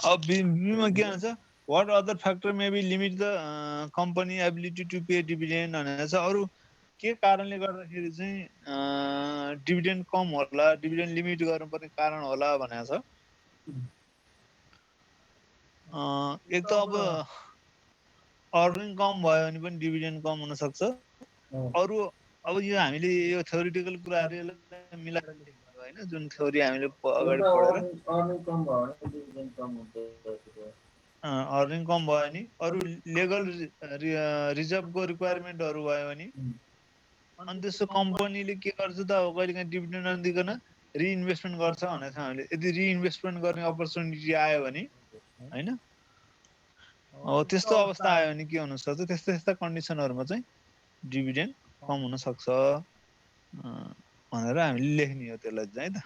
अब बिमा के भन्छ what other factor maybe limit the company ability to pay dividend भनेर छ अरु के कारणले गर्दाखेरि चाहिँ डिभिडेन्ड कम होला डिभिडेन्ड लिमिट गर्नुपर्ने कारण होला भनेर छ एक त अब अर्निङ कम भयो भने पनि डिभिडेन्ड कम हुन सक्छ अरु अब यो हामीले यो थ्योरिटिकल कुराहरु मिलाएर हैन जुन थ्योरी हामीले अगाडि पढेर अर्निङ कम भयो भने डिभिडेन्ड कम हुन्छ अर्निङ कम भयो नि अरु लिगल रिजर्भको रिक्वायरमेन्टहरु भयो भने अनि त्यसो कम्पनीले के गर्छ त अब कहिलेकाहीँ डिभिडेन्ड नदिकन रिइन्भेस्टमेन्ट गर्छ भनेर छ हामीले यदि रिइन्भेस्टमेन्ट गर्ने अपर्च्युनिटी आयो भने हैन अब त्यस्तो अवस्था आयो भने के हुन सक्छ त्यस्ता त्यस्ता कन्डिसनहरुमा चाहिँ डिभिडेन्ड कम हुन सक्छ भनेर हामीले लेख्ने हो त्यसलाई चाहिँ है त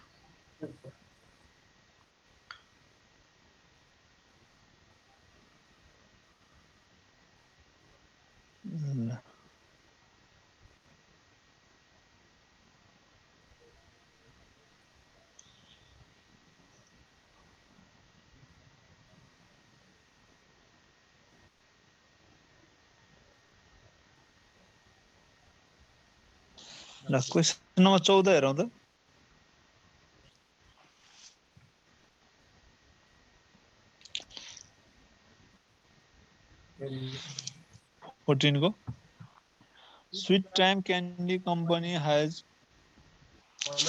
ल क्वेशन नम्बर 14 हेरौं त 14 को Sweet Time Candy Company has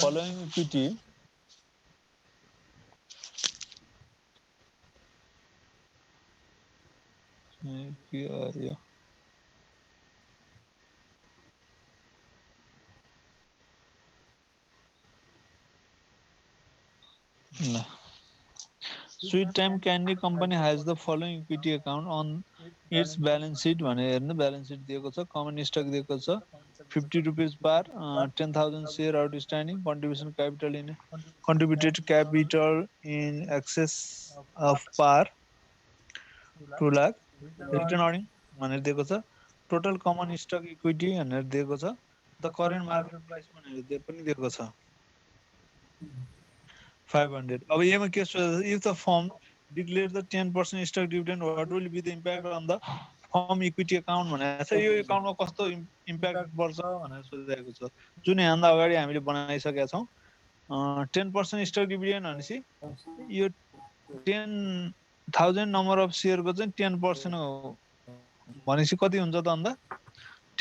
following equity No. Sweet Time Candy Company has the following equity account on its balance sheet भने हेर्नु balance sheet दिएको छ common stock दिएको छ 50 rupees per 10,000 share outstanding contribution capital in contributed capital in excess of par 2 lakh return earning भनेर दिएको छ total common stock equity भनेर दिएको छ the current market price भनेर पनि दिएको छ 500 अब यसमा के छ if the firm declare the 10% stock dividend what will be the impact on the firm equity account भनेर छ यो अकाउन्टमा कस्तो इम्प्याक्ट पर्छ भनेर सोधिरहेको छ जुन यहाँ अगाडि हामीले बनाइसकेका छौं 10% stock dividend भनेपछि यो 10,000 नम्बर अफ शेयर को चाहिँ 10% हो भनेपछि कति हुन्छ त अन्त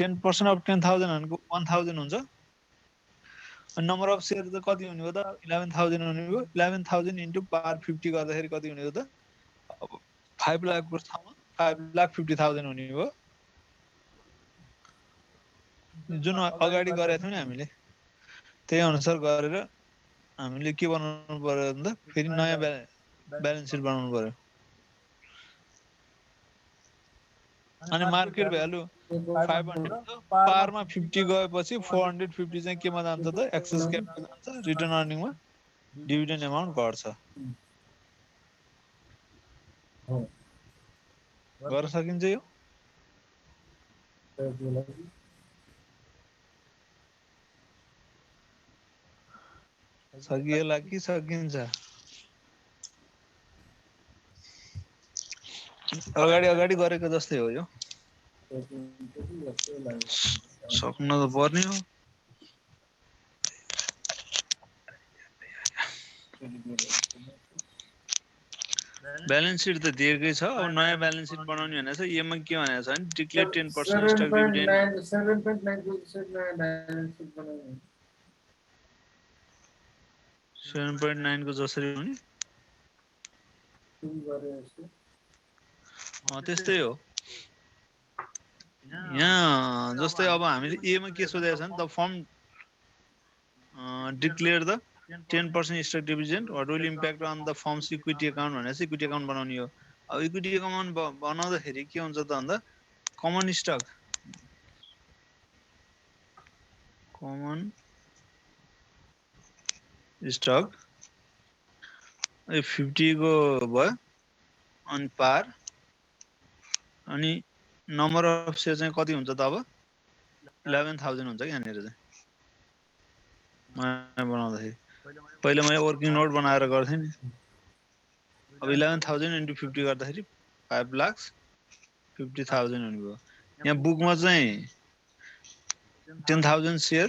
10% अफ 10,000 भनेको 1000 हुन्छ नम्बर अफ शेयर त कति हुने हो त 11000 हुने हो 11000 इन्टु पार 50 गर्दाखेरि कति हुने हो त 5 लाख को ठाउँमा 5,50,000 हुने हो जुन अगाडि गरेको थियौ नि हामीले त्यही अनुसार गरेर हामीले के बनाउनु पर्यो त फेरि नयाँ ब्यालेन्स सिट बनाउनु पर्यो अनि मार्केट भ्यालु 500 पारमा 50 गएपछि 450 चाहिँ केमा जान्छ त एक्सेस क्यापिटल जान्छ रिटर्न अर्निङमा डिभिडेन्ड अमाउन्ट घट्छ गर्न सकिन्छ यो सकिएला कि सकिन्छ अगाडि गरेको जस्तै हो यो सक्न त पर्ने हो ब्यालेन्स सिट त दिएकै छ अब नयाँ ब्यालेन्स सिट बनाउने भनेको छ यसमा के भनेको छ भने डिक्लेयर 10% स्टक डिभिडेन्ड 7.9 को जसरी हुने त्यस्तै हो यहाँ जस्तै अब हामीले ए मा के सोधेको छ नि the firm declare the 10% stock dividend what will impact on the firm's equity account भनेपछि इक्विटी अकाउन्ट बनाउने हो अब इक्विटी अकाउन्ट बनाउँदाखेरि के हुन्छ त भन्दा कमन स्टक ए 50 को भयो अनि पार अनि नम्बर अफ सेयर चाहिँ कति हुन्छ त अब 11000 हुन्छ कि यहाँनिर चाहिँ मैले बनाउँदाखेरि पहिले मैले वर्किङ नोट बनाएर गर्थेँ नि अब 11000 into 50 गर्दाखेरि 5,50,000 हुने भयो यहाँ बुकमा चाहिँ 10,000 सेयर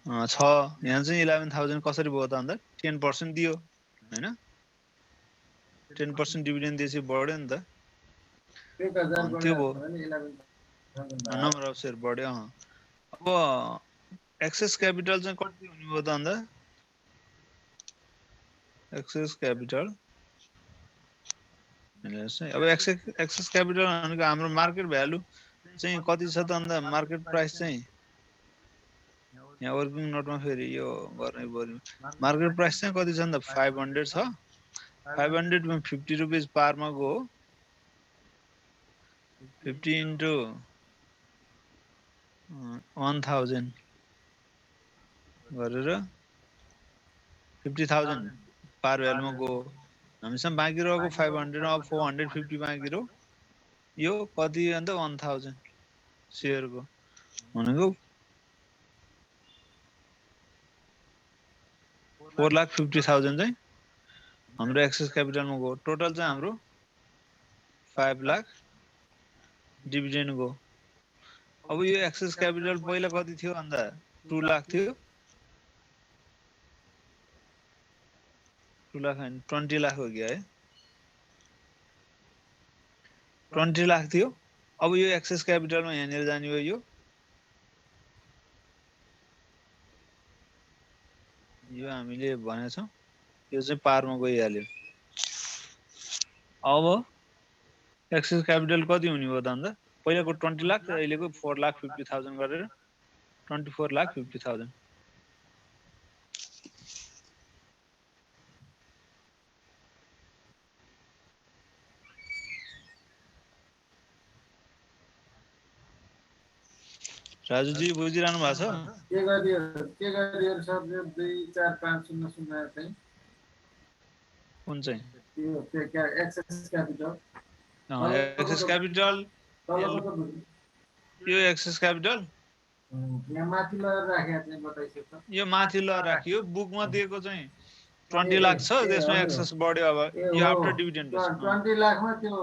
छ यहाँ चाहिँ 11,000 कसरी भयो त अन्त 10% दियो हैन 10% डिभिडेन्ड दिएपछि बढ्यो नि त त्यो भयो नम्बर अफ सेयर बढ्यो अब एक्सेस क्यापिटल चाहिँ कति हुने भयो त अन्त एक्सेस क्यापिटल अब एक्सेस क्यापिटल भनेको हाम्रो मार्केट भ्यालु चाहिँ कति छ त अन्त मार्केट प्राइस चाहिँ यहाँ वर्किङ नोटमा फेरि यो गर्ने पर्यो मार्केट प्राइस चाहिँ कति छ नि त 500 छ 500 मा 50 रुपैयाँ पारमा गयो 50 into 1000 गरेर 50,000 पार भ्यालुमा गयो हामीसँग बाँकी रहेको 500 अब 450 बाँकी रह्यो यो कति अन्त 1000 सेयरको भनेको 4,50,000 चाहिँ हाम्रो एक्सेस क्यापिटलमा गयो टोटल चाहिँ हाम्रो 5 लाख डिभिडेन्ड गयो अब यो एक्सेस क्यापिटल पहिला कति थियो भन्दा 2 लाख थियो 2 लाख हैन 20 लाख हो गयो है 20 लाख थियो अब यो एक्सेस क्यापिटलमा यहाँनिर जाने हो यो हामीले भनेछौँ यो चाहिँ पारमा गइहाल्यो अब एक्सेस क्यापिटल कति हुने भयो त अन्त पहिलाको 20 लाख र अहिलेको 4,50,000 गरेर 24,50,000 राजु जी बुझिरहनु भएको छ के गरियो सर 2 4 5 0 0 चाहिँ कुन चाहिँ त्यो एक्सेस क्यापिटल एक्सेस क्यापिटल यो एक्सेस क्यापिटल यहाँ माथि लगाएर राखेको चाहिँ बताइसक्यो त यो माथि ल राखियो बुकमा दिएको चाहिँ 20 लाख छ त्यसमा एक्सेस बढ्यो अब यो आफ्टर डिभिडेन्ड 20 लाखमा त्यो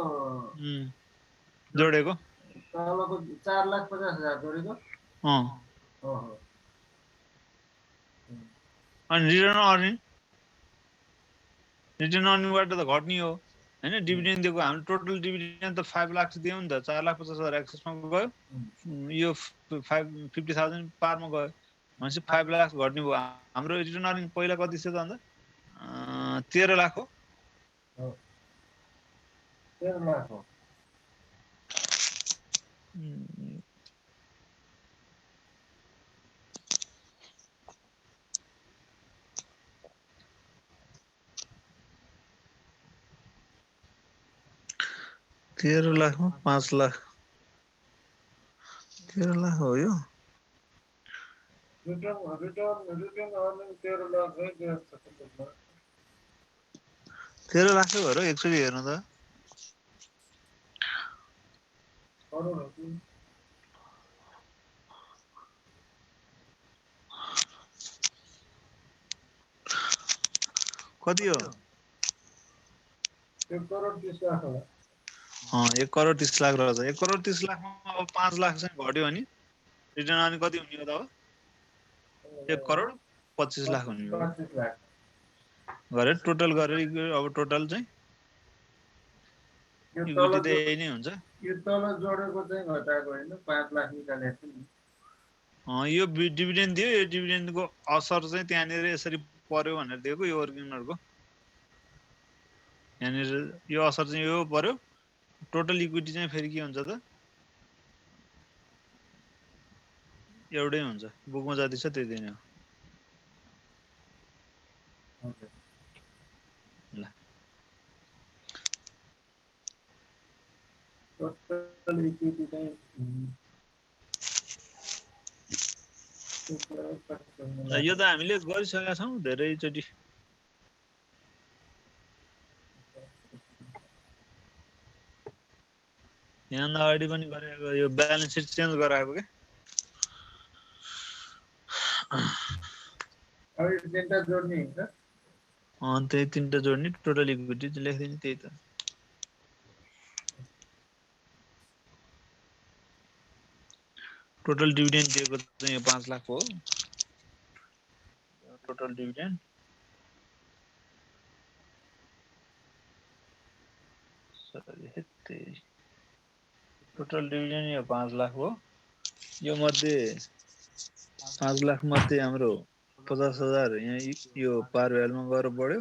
जोडेको तलको 4,50,000 जोडेको अनि रिटर्न अर्निङबाट त घट्ने हो हैन डिभिडेन्ड दिएको हाम्रो टोटल डिभिडेन्ड त 5 लाख दियौ नि त 4,50,000 एक्सेसमा गयो यो 50,000 पारमा गयो भनेपछि 5 लाख घट्ने भयो हाम्रो रिटर्न अर्निङ पहिला कति थियो त अन्त 13 लाख हो 13 लाख हो तेह्र लाखमा 5 लाख 13 लाख हो यो रिटर्न अर्निङ 13 लाख है 13 लाख हो र एकचोटि हेर्नु त कति हो 1 करोड 30 लाख होला 1 करोड 30 लाख रहेछ 1 करोड 30 लाखमा अब 5 लाख चाहिँ घट्यो अनि रिटर्न अर्निङ कति हुने हो त अब 1 करोड 25 लाख हुने हो 25 लाख गरेर टोटल गरेर अब टोटल चाहिँ इक्विटी त यही नै हुन्छ यो तल जोडेको चाहिँ घटाएको हैन 5 लाख निकालेको थियो नि यो डिभिडेन्ड दियो यो डिभिडेन्डको असर चाहिँ त्यहाँनिर यसरी पर्यो भनेर दिएको यो वर्किङहरुको यहाँनिर यो असर चाहिँ यो पर्यो टोटल इक्विटी चाहिँ फेरि के हुन्छ त एउटै हुन्छ बुकमा जति छ त्यति नै हो Okay. ल Total equity चाहिँ यो त हामीले गरिसकेका छौं धेरैचोटि यहाँ अगाडि पनि गरेको यो ब्यालेन्स सिट चेन्ज गराएको के अब यो तिनटा जोड्ने हुन्छ त्यही तीनटा जोड्ने टोटल इक्विटी लेख्दिने त्यही त टोटल डिभिडेन्ड दिएको चाहिँ यो 5 लाख हो टोटल डिभिडेन्ड टोटल डिभिडेन्ड यो 5 लाख हो यो मध्ये 5 लाख मध्ये हाम्रो 50,000 यहाँ यो पार भ्यालुमा गएर बढ्यो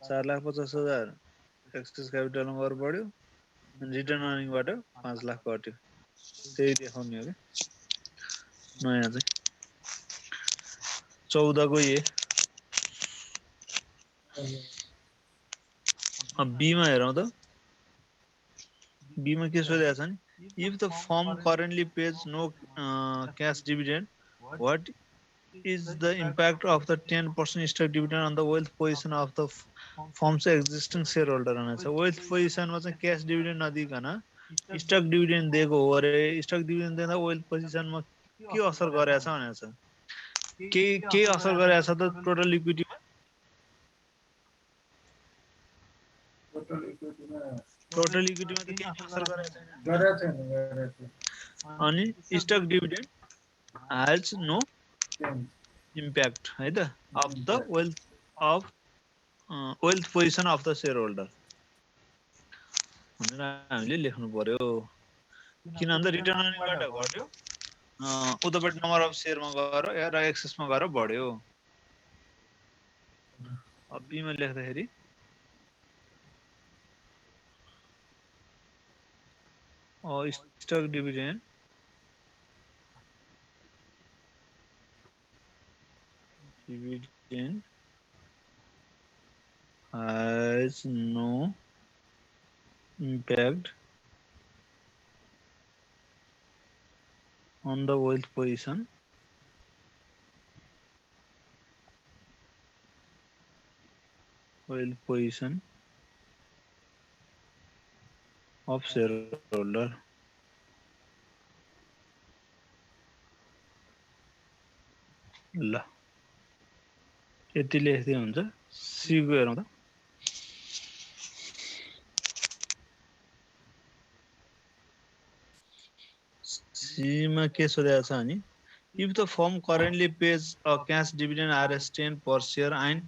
4,50,000 एक्सेस क्यापिटलमा गएर बढ्यो अनि रिटर्न अर्निङबाट 5 लाख घट्यो त्यही देखाउने हो के नयाँ चाहिँ 14 को ए अब बी मा हेरौँ त बी मा के सोधेको छ नि if the firm currently pays no cash dividend what is the impact of the 10% stock dividend on the wealth position of the firm's existing shareholder भनेको छ wealth position मा चाहिँ cash dividend नदिकन stock dividend दिएको हो अरे stock dividend दिँदा wealth position मा के असर गरेछ भनेको छ के असर गरेछ त टोटल इक्विटीमा टोटल त इक्विटीमा केही असर गरेछ गरेको छैन अनि stock dividend has no impact है त of the wealth position of the shareholder भनेर हामीले लेख्नु पर्यो किन भन्दा रिटर्न अर्निङबाट घट्यो उतापट्टि नम्बर अफ शेयरमा गएर र एक्सेसमा गएर बढ्यो अब बीमा लेख्दाखेरि stock dividend has no impact on the wealth position of shareholder ल यति लेख्दै हुन्छ सी को हेरौँ त सी मा के सोधेको छ भने if the firm currently pays a cash dividend Rs10 per share and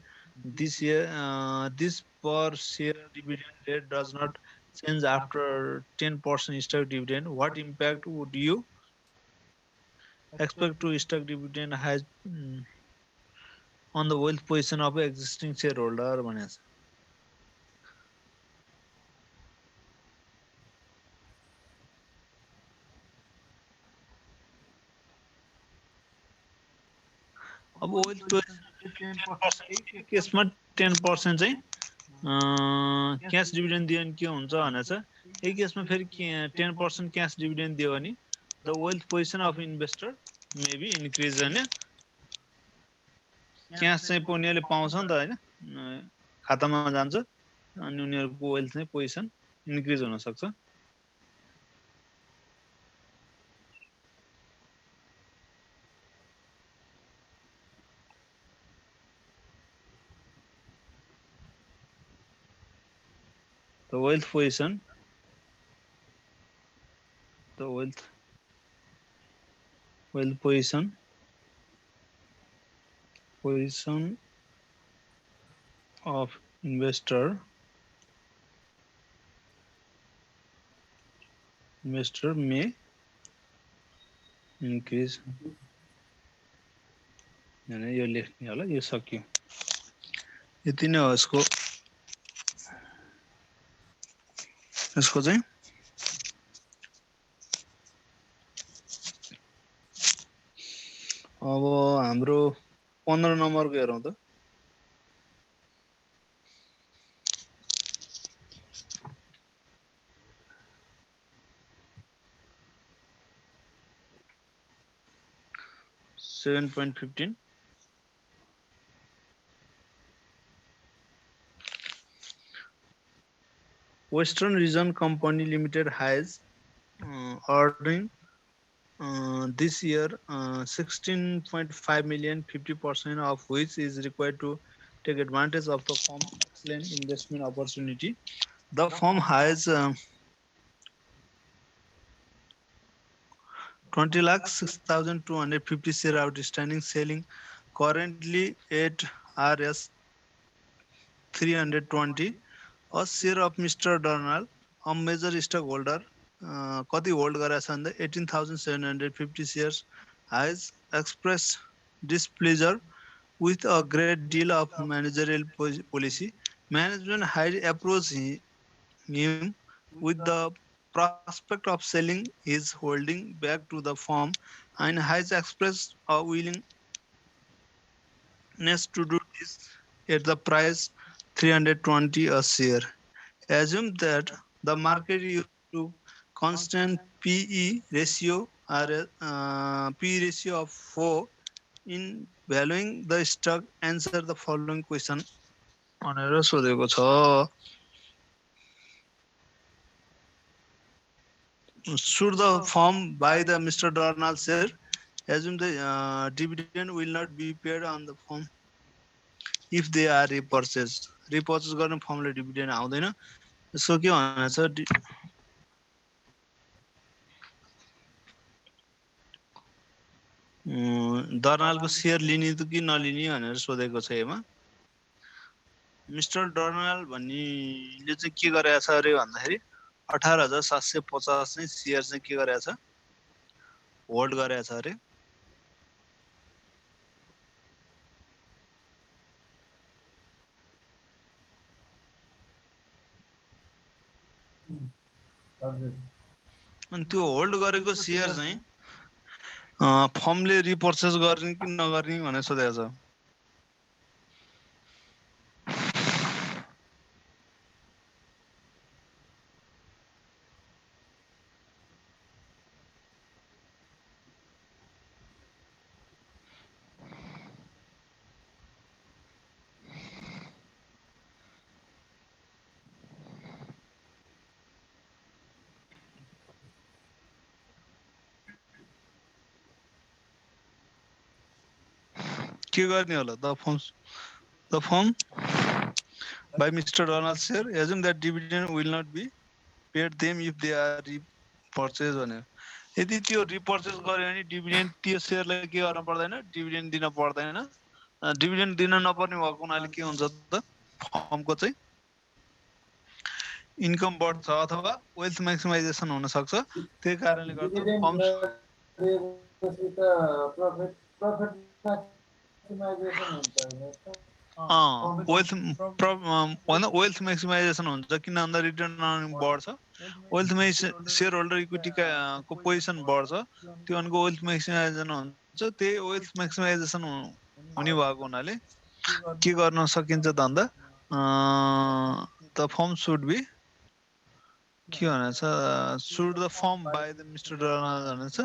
this per share dividend rate does not change after 10% stock dividend what impact would you expect to stock dividend has on the wealth position of existing shareholder भनेको छ अब wealth position 10% केसमा 10% चाहिँ cash dividend दियो भने के हुन्छ भनेको छ यही केसमा फेरि 10% क्याश डिभिडेन्ड दियो भने the wealth position of investor may be increase हैन क्याश चाहिँ उनीहरूले पाउँछ नि त हैन खातामा जान्छ अनि उनीहरूको वेल्थ चाहिँ पोजिसन इन्क्रिज हुन सक्छ the wealth position position of investor may increase हैन यो लेख्ने होला यो सक्यो यति नै हो यसको चाहिँ अब हाम्रो 15 नम्बरको हेरौँ त। $7.15 Western Region Company Limited has ordering this year 16.5 million, 50% of which is required to take advantage of the firm's excellent investment opportunity. The firm has 20,06,250 share outstanding, selling currently at Rs 320. A share of Mr. Donald, a major stockholder, कति hold गरेको छ भन्दा 18,750 shares, has expressed displeasure with a great deal of managerial policy. Management had approached him with the prospect of selling his holding back to the firm and has expressed a willingness to do this at the price 320 a share. Assume that the market used to constant PE ratio or PE ratio of 4 in valuing the stock. Answer the following question भनेर सोधेको छ। Should the firm buy the Mr. Donald share? Assume the dividend will not be paid on the firm if they are repurchased. Repurchase गर्ने फर्मले dividend आउँदैन। यसो के भनेछ दर्नालको share लिने कि नलिने भनेर सोधेको छ यसमा। मिस्टर डर्नाल भन्नेले चाहिँ के गरेको छ अरे भन्दाखेरि 18,750 चाहिँ सेयर चाहिँ के गरेको छ होल्ड गरेको छ अरे। अनि त्यो होल्ड गरेको सेयर चाहिँ फर्मले रिपर्चेस गर्ने कि नगर्ने भनेर सोधेको छ। के गर्ने होला the firm by Mr. Donald share assume that dividend will not be paid them if they are repurchased भने यदि त्यो रिपर्चेस गर्यो भने डिभिडेन्ड त्यो शेयरलाई के गर्न पर्दैन डिभिडेन्ड दिन पर्दैन। डिभिडेन्ड दिन नपर्ने भएको हुनाले के हुन्छ त फर्मको चाहिँ इन्कम बढ्छ अथवा वेल्थ म्याक्सिमाइजेसन हुन सक्छ। त्यही कारणले गर्दा फर्म वेल्थ म्याक्सिमाइजेसन हुन्छ किन भन्दा रिटर्न अर्निङ बढ्छ। वेल्थ सेयर होल्डर इक्विटीको पोजिसन बढ्छ त्यो भनेको वेल्थ म्याक्सिमाइजेसन हुन्छ। त्यही वेल्थ म्याक्सिमाइजेसन हुने भएको हुनाले के गर्न सकिन्छ त भन्दा द फर्म सुड बी के भनेछ should the firm buy the mister Darnold भनेछ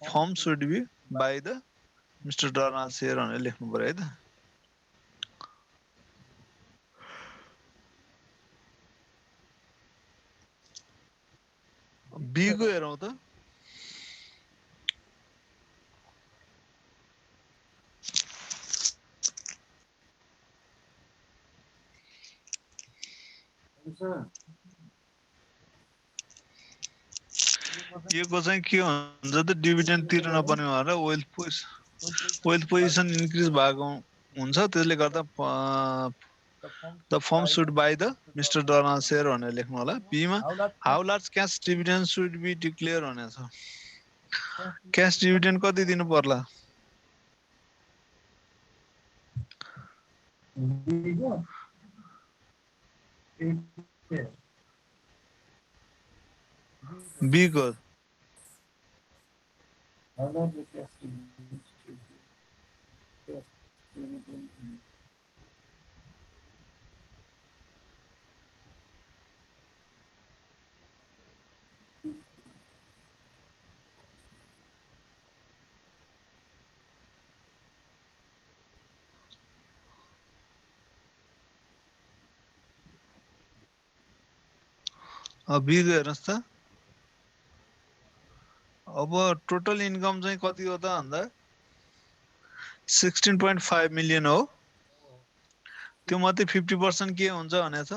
firm should be buy the mister Darnold share भनेर लेख्नु पर्यो है त। बी को हेरौँ त। यो चाहिँ के हुन्छ त डिभिडेन्ड तिर्न नपर्ने भएर वेल्थ पोजिसन इन्क्रिज भएको हुन्छ। त्यसले गर्दा the firm should buy the mister Darnold share भनेर लेख्नु होला। बीमा how large cash dividend should be declare भनेको छ। क्याश डिभिडेन्ड कति दिनु पर्ला? बी को अब बी हेर्नुस् त अब टोटल इन्कम चाहिँ कति हो त भन्दा 16.5 मिलियन हो त्यो मध्ये 50% के हुन्छ भनेछ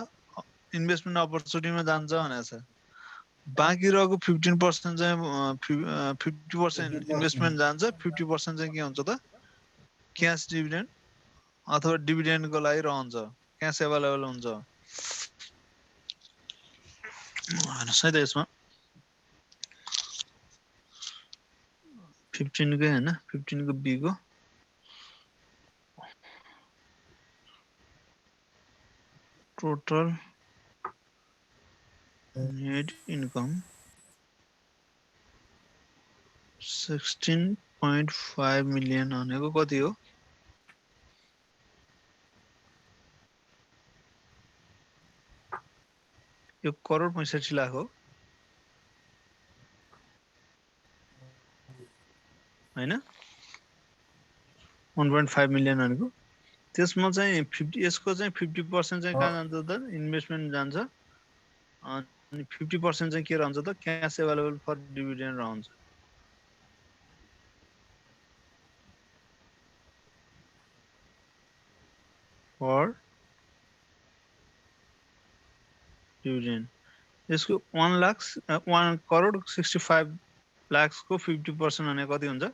इन्भेस्टमेन्ट अपर्च्युनिटीमा जान्छ भनेछ बाँकी रहेको 15% चाहिँ 50% इन्भेस्टमेन्ट जान्छ 50% चाहिँ के हुन्छ त क्याश डिभिडेन्ड अथवा डिभिडेन्डको लागि रहन्छ क्याश एभाइलेबल हुन्छ हेर्नुहोस् है त यसमा 15 कै हैन 15 को बी को टोटल नेट इन्कम 16.5 मिलियन भनेको कति हो यो करोड 65 लाख हो हैन 1.5 मिलियन भनेको त्यसमा चाहिँ 50 यसको चाहिँ 50% चाहिँ कहाँ जान्छ त इन्भेस्टमेन्ट जान्छ अनि 50% चाहिँ के रहन्छ त क्याश एभाइलेबल फर डिभिडेन्ड रहन्छ फर डिभिडेन्ड यसको 1 करोड 65 लाख को 50% भने कति हुन्छ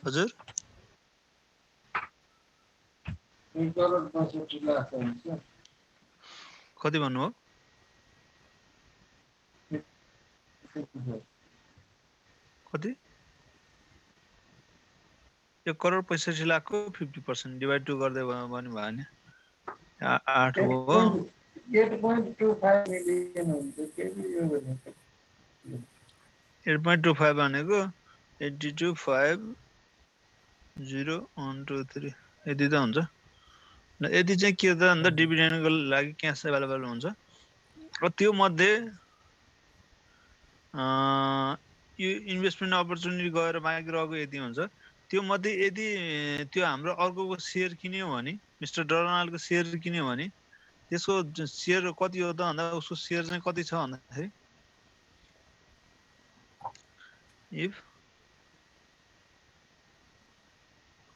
हजुर 1 करोड 65 लाख हुन्छ कति भन्नु हो कति 1 करोड 65 लाख को 50% डिवाइड 2 गर्दै भन्नु भयो नि 8 हो 8.25 मिलियन हुन्छ के यो भनेको 8.25 भनेको 82.5.0.123 यति त हुन्छ यति चाहिँ के त भन्दा डिभिडेन्डको लागि क्याश एभाइलेबल हुन्छ त्यो मध्ये यो इन्भेस्टमेन्ट अपर्च्युनिटी गएर बाँकी रहेको यति हुन्छ त्यो मध्ये यदि त्यो हाम्रो अर्कोको शेयर किन्यो भने मिस्टर डरनालको शेयर किन्यो भने त्यसको शेयर कति हो त भन्दा उसको शेयर चाहिँ कति छ भन्दाखेरि इफ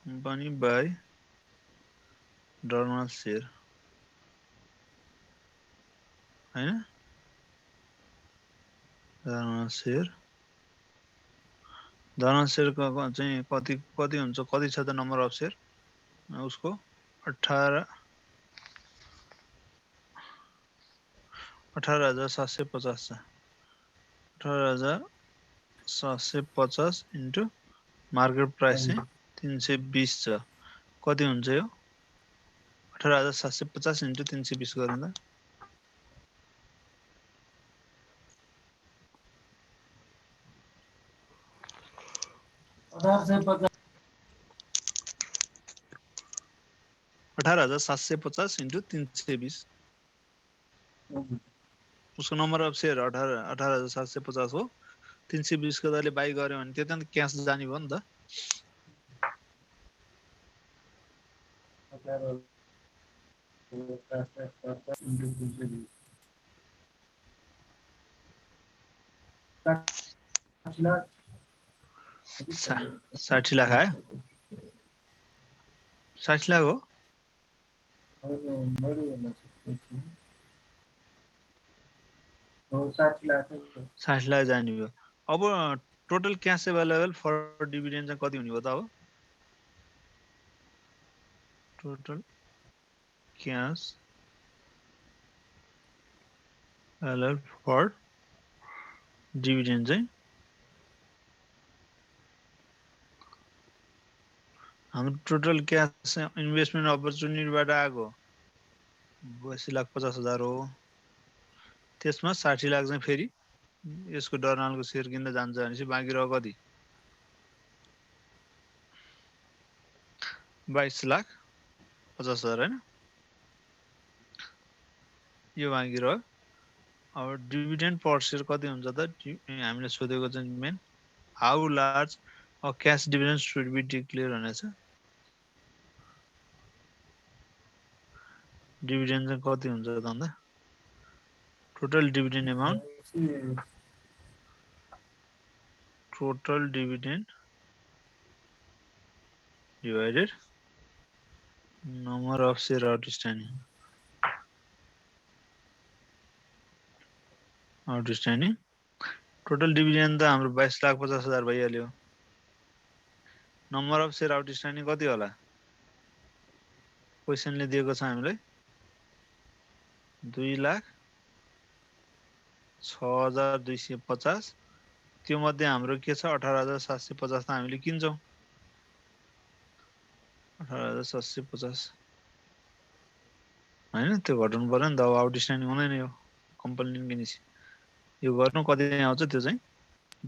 company buy डरनाल शेयर हैन डरनाल शेयरको चाहिँ कति हुन्छ कति छ त नम्बर अफ शेयर उसको 18,750 छ 18,750 इन्टु मार्केट प्राइस चाहिँ 320 छ कति हुन्छ यो 18,750 इन्टु 320 गर्दा 18,750 इन्टु 320 उसको नम्बर अफ शेयर 18,750 हो 320 को दरले बाई गर्यो भने त्यो त क्याश जाने भयो नि त साठी लाख आयो 60 लाख हो 60 लाख जाने भयो अब total cash available for dividend चाहिँ कति हुने भयो त अब total cash available for dividend चाहिँ हाम्रो टोटल क्यास इन्भेस्टमेन्ट अपर्च्युनिटीबाट आएको 82,50,000 हो। त्यसमा 60 लाख चाहिँ फेरि यसको डरनालको सेयर किन्न जान्छ भनेपछि बाँकी रह्यो कति 22,50,000 हैन। यो बाँकी रह्यो। अब डिभिडेन्ड पर सेयर कति हुन्छ त हामीले सोधेको चाहिँ main how large a cash dividend should be declare भनेछ। डिभिडेन्ड चाहिँ कति हुन्छ त अन्त total dividend amount total dividend divided number of share outstanding total dividend त हाम्रो 22,50,000 भइहाल्यो। नम्बर अफ सेयर आउटस्ट्यान्डिङ कति होला क्वेसनले दिएको छ हामीलाई 2,06,250 त्यो मध्ये हाम्रो के छ 18,750 त हामीले किन्छौँ 18,750 हैन त्यो घटाउनु पर्यो नि त अब आउटस्ट्यान्डिङ हुँदैन यो कम्पनीले किनेपछि यो गर्नु कति आउँछ त्यो चाहिँ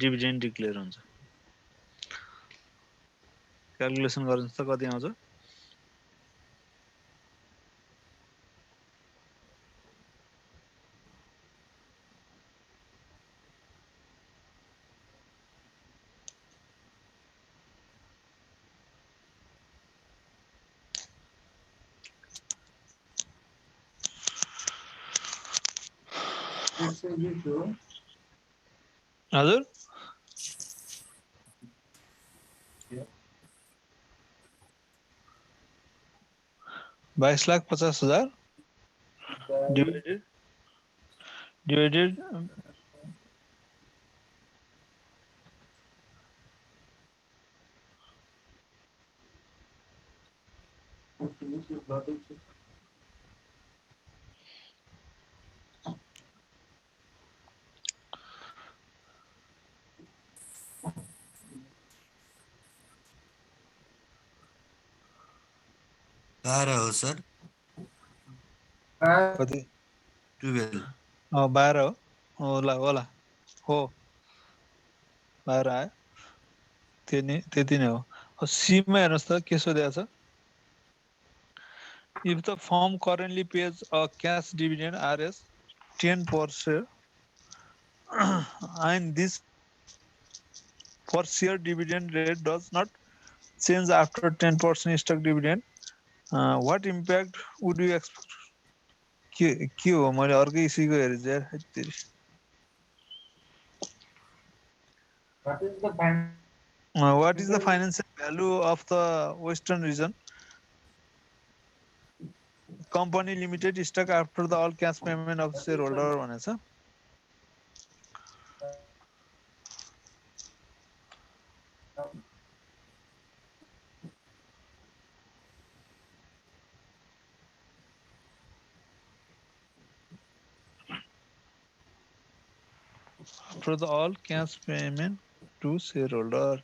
डिभिडेन्ड डिक्लेयर हुन्छ। क्याल्कुलेसन गर्नुस् त कति आउँछ हजुर 22,50,000 divided बाह्र हो सर कति 12 12 हो होला होला हो 12 आयो त्यति नै हो। सीमा हेर्नुहोस् त के सोधेको छ if the firm currently pays a cash dividend RS 10 per share and this per share dividend rate does not change after 10% stock dividend what impact would you expect के हो मैले अर्कै इस्युको हेरेँ यार हेत्तेरी what is the financial value of the western region company limited stock after the all cash payment of shareholder भनेछ after the all cash payment to shareholder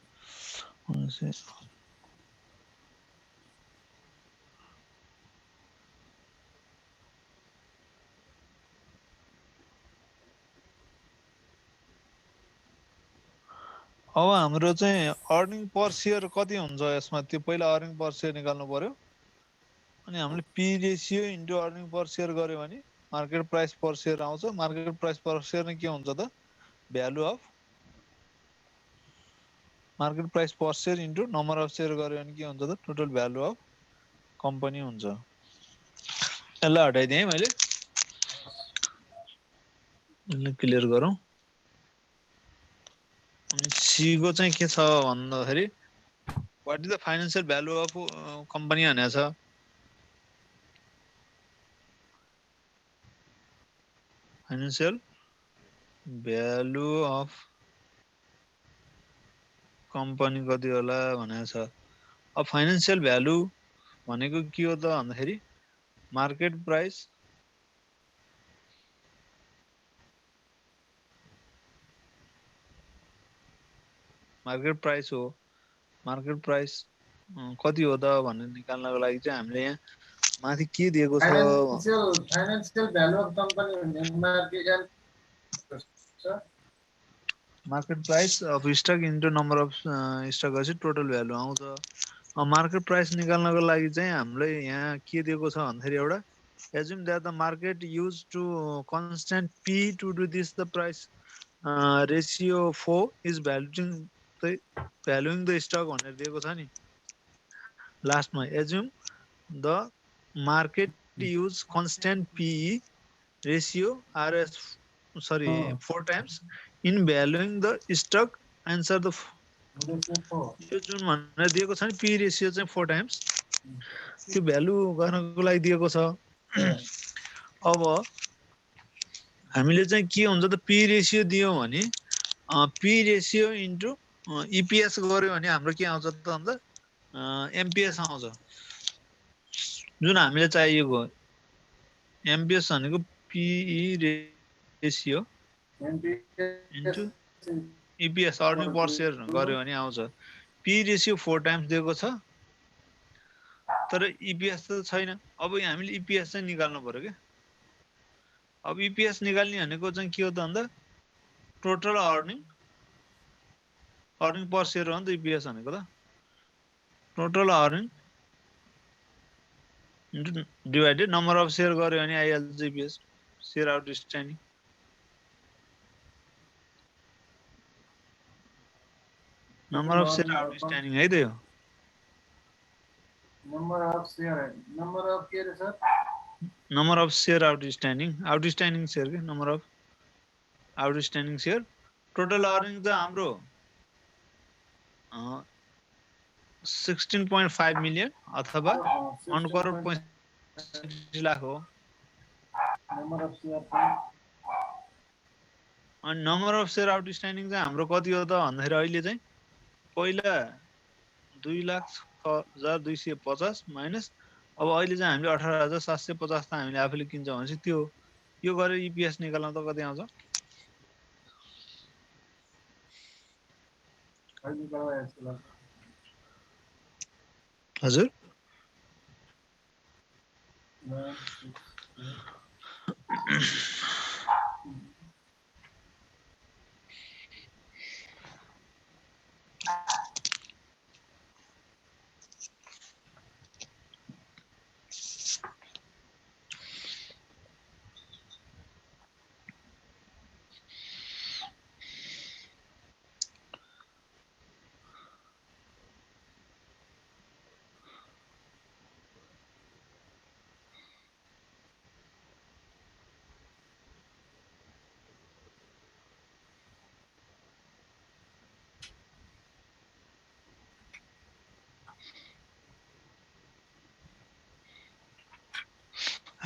अब हाम्रो चाहिँ अर्निङ पर शेयर कति हुन्छ यसमा त्यो पहिला अर्निङ पर शेयर निकाल्नु पर्यो अनि हामीले पी रेशियो इन्टु अर्निङ पर शेयर गर्यो भने मार्केट प्राइस पर शेयर आउँछ मार्केट प्राइस पर शेयर नै के हुन्छ त value of market price per share into number of share गर्यो भने के हुन्छ त टोटल भ्यालु अफ कम्पनी हुन्छ। यसलाई हटाइदिएँ मैले यसलाई क्लियर गरौँ अनि सी को चाहिँ के छ भन्दाखेरि what is the financial value of company भनेको छ फाइनान्शियल भ्यालु अफ कम्पनी कति होला भनेको छ। अब फाइनान्शियल भ्यालु भनेको के हो त भन्दाखेरि मार्केट प्राइस हो मार्केट प्राइस कति हो त भनेर निकाल्नको लागि चाहिँ हामीले यहाँ माथि के दिएको छ फाइनेन्शियल भ्यालु अफ कम्पनी भन्ने market price of stock into number of stock गरेपछि टोटल भ्यालु आउँछ मार्केट प्राइस निकाल्नको लागि चाहिँ हामीलाई यहाँ के दिएको छ भन्दाखेरि एउटा assume that the market used to constant p to do this the price ratio 4 is valuing the stock भनेर दिएको छ नि लास्टमा assume the market use constant PE ratio RS 4 times in valuing the stock answer the यो जुन भनेर दिएको छ नि P ratio चाहिँ 4 times त्यो भ्यालु गर्नको लागि दिएको छ अब हामीले चाहिँ के हुन्छ त P ratio दियो भने P ratio इन्टु EPS गर्यो भने हाम्रो के आउँछ त अन्त MPS आउँछ जुन हामीले चाहिएको MPS भनेको PE ratio into EPS earning पर शेयर गर्यो भने आउँछ P रेशियो 4 टाइम्स दिएको छ तर EPS त छैन अब हामीले EPS चाहिँ निकाल्नु पर्यो के अब EPS निकाल्ने भनेको चाहिँ के हो त अन्त टोटल अर्निङ पर शेयर हो नि त EPS भनेको त total earning divided number of share गर्यो भने आइहाल्छ EPS share outstanding number of share outstanding है त यो नम्बर अफ के रे sir number of share outstanding share के number of outstanding share total earning त हाम्रो 16.5 मिलियन अथवा 1 करोड 65 लाख हो अनि नम्बर अफ शेयर आउटस्ट्यान्डिङ चाहिँ हाम्रो कति हो त भन्दाखेरि अहिले चाहिँ पहिला 2,06,250 माइनस अब अहिले चाहिँ हामीले 18,750 त हामीले आफैले किन्छौँ भनेपछि त्यो यो गरेर EPS निकाल्न त कति आउँछ हजुर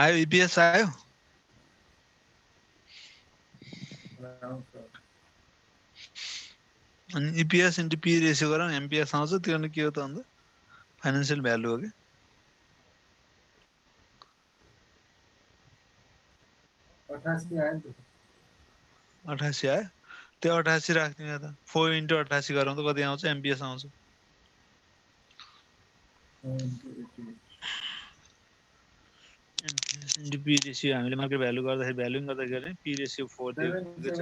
आयो EPS आयो अनि EPS इन्टु P रेशियो गरेर MPS आउँछ त्यो के हो त अन्त फाइनान्शियल भ्यालु हो के 88 आयो नि 88 आयो त्यो 88 राख्दिनु त 4 इन्टु 88 गरौँ त कति आउँछ MPS आउँछ इन्टु P रेशियो हामीले मार्केट भ्यालु गर्दाखेरि भ्यालुइङ गर्दाखेरि P रेशियो 4 दिएको छ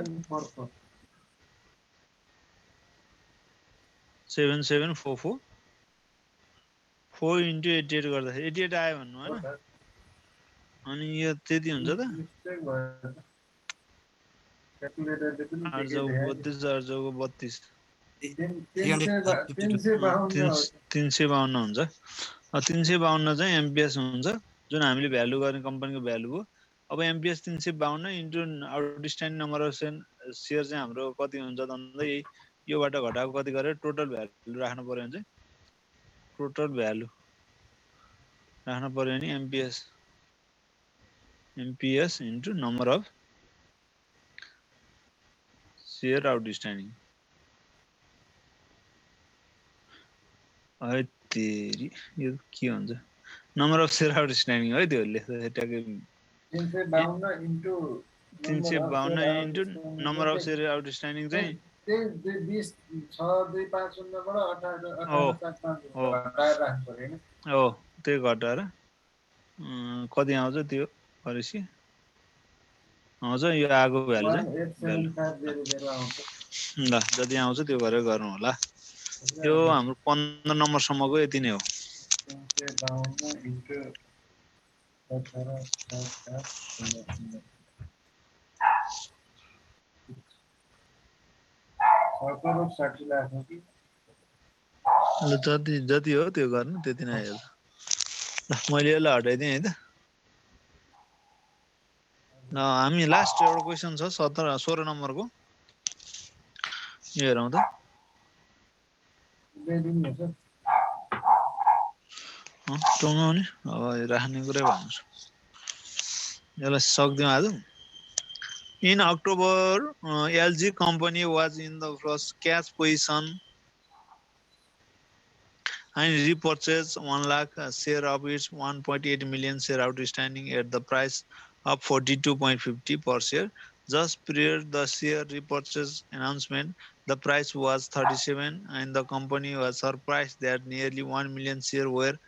7744 4 इन्टु 88 गर्दाखेरि 88 आयो भन्नु हैन अनि यो त्यति हुन्छ त 832 352 हुन्छ 352 चाहिँ MPS हुन्छ जुन हामीले भ्यालु गर्ने कम्पनीको भ्यालु हो अब MPS 352 into outstanding number of share चाहिँ हाम्रो कति हुन्छ त भन्दा योबाट घटाएको कति गरेर टोटल भ्यालु राख्नु पर्यो भने चाहिँ टोटल भ्यालु राख्नु पर्यो भने MPS into number of share outstanding है तेरी यो के हुन्छ नम्बर अफ शेयर आउटस्ट्यान्डिङ है त्यो लेख्दा ट्याक्कै 352 into number of share outstanding चाहिँ त्यही 20,6,250 बाट 18,750 ओ घटाएर राख्नु पर्यो हैन ओ त्यही घटाएर कति आउँछ त्यो भनेपछि आउँछ यो आगो भ्यालु चाहिँ भ्यालु 1,875,000 आउँछ ल जति आउँछ त्यो गरेर गरौँ होला यो हाम्रो 15 नम्बरसम्मको यति नै हो 352 इन्टु 18,750 करोड 60 लाख हो कि ल जति जति हो त्यो गर्नु त्यति नै आइहाल्छ ल मैले यसलाई हटाइदिएँ है त ल हामी लास्ट एउटा क्वेसन छ 16 नम्बरको यो हेरौँ त ल्याइदिनु छ टोङ्गाउने अब राख्ने कुरै भन्नु यसलाई सक्दिउँ आज In October, LG company was in the first cash position and repurchased 1 lakh share of its 1.8 million share outstanding at the price of 42.50 per share. Just prior the share repurchase announcement, the price was 37 and the company was surprised that nearly 1 million shares were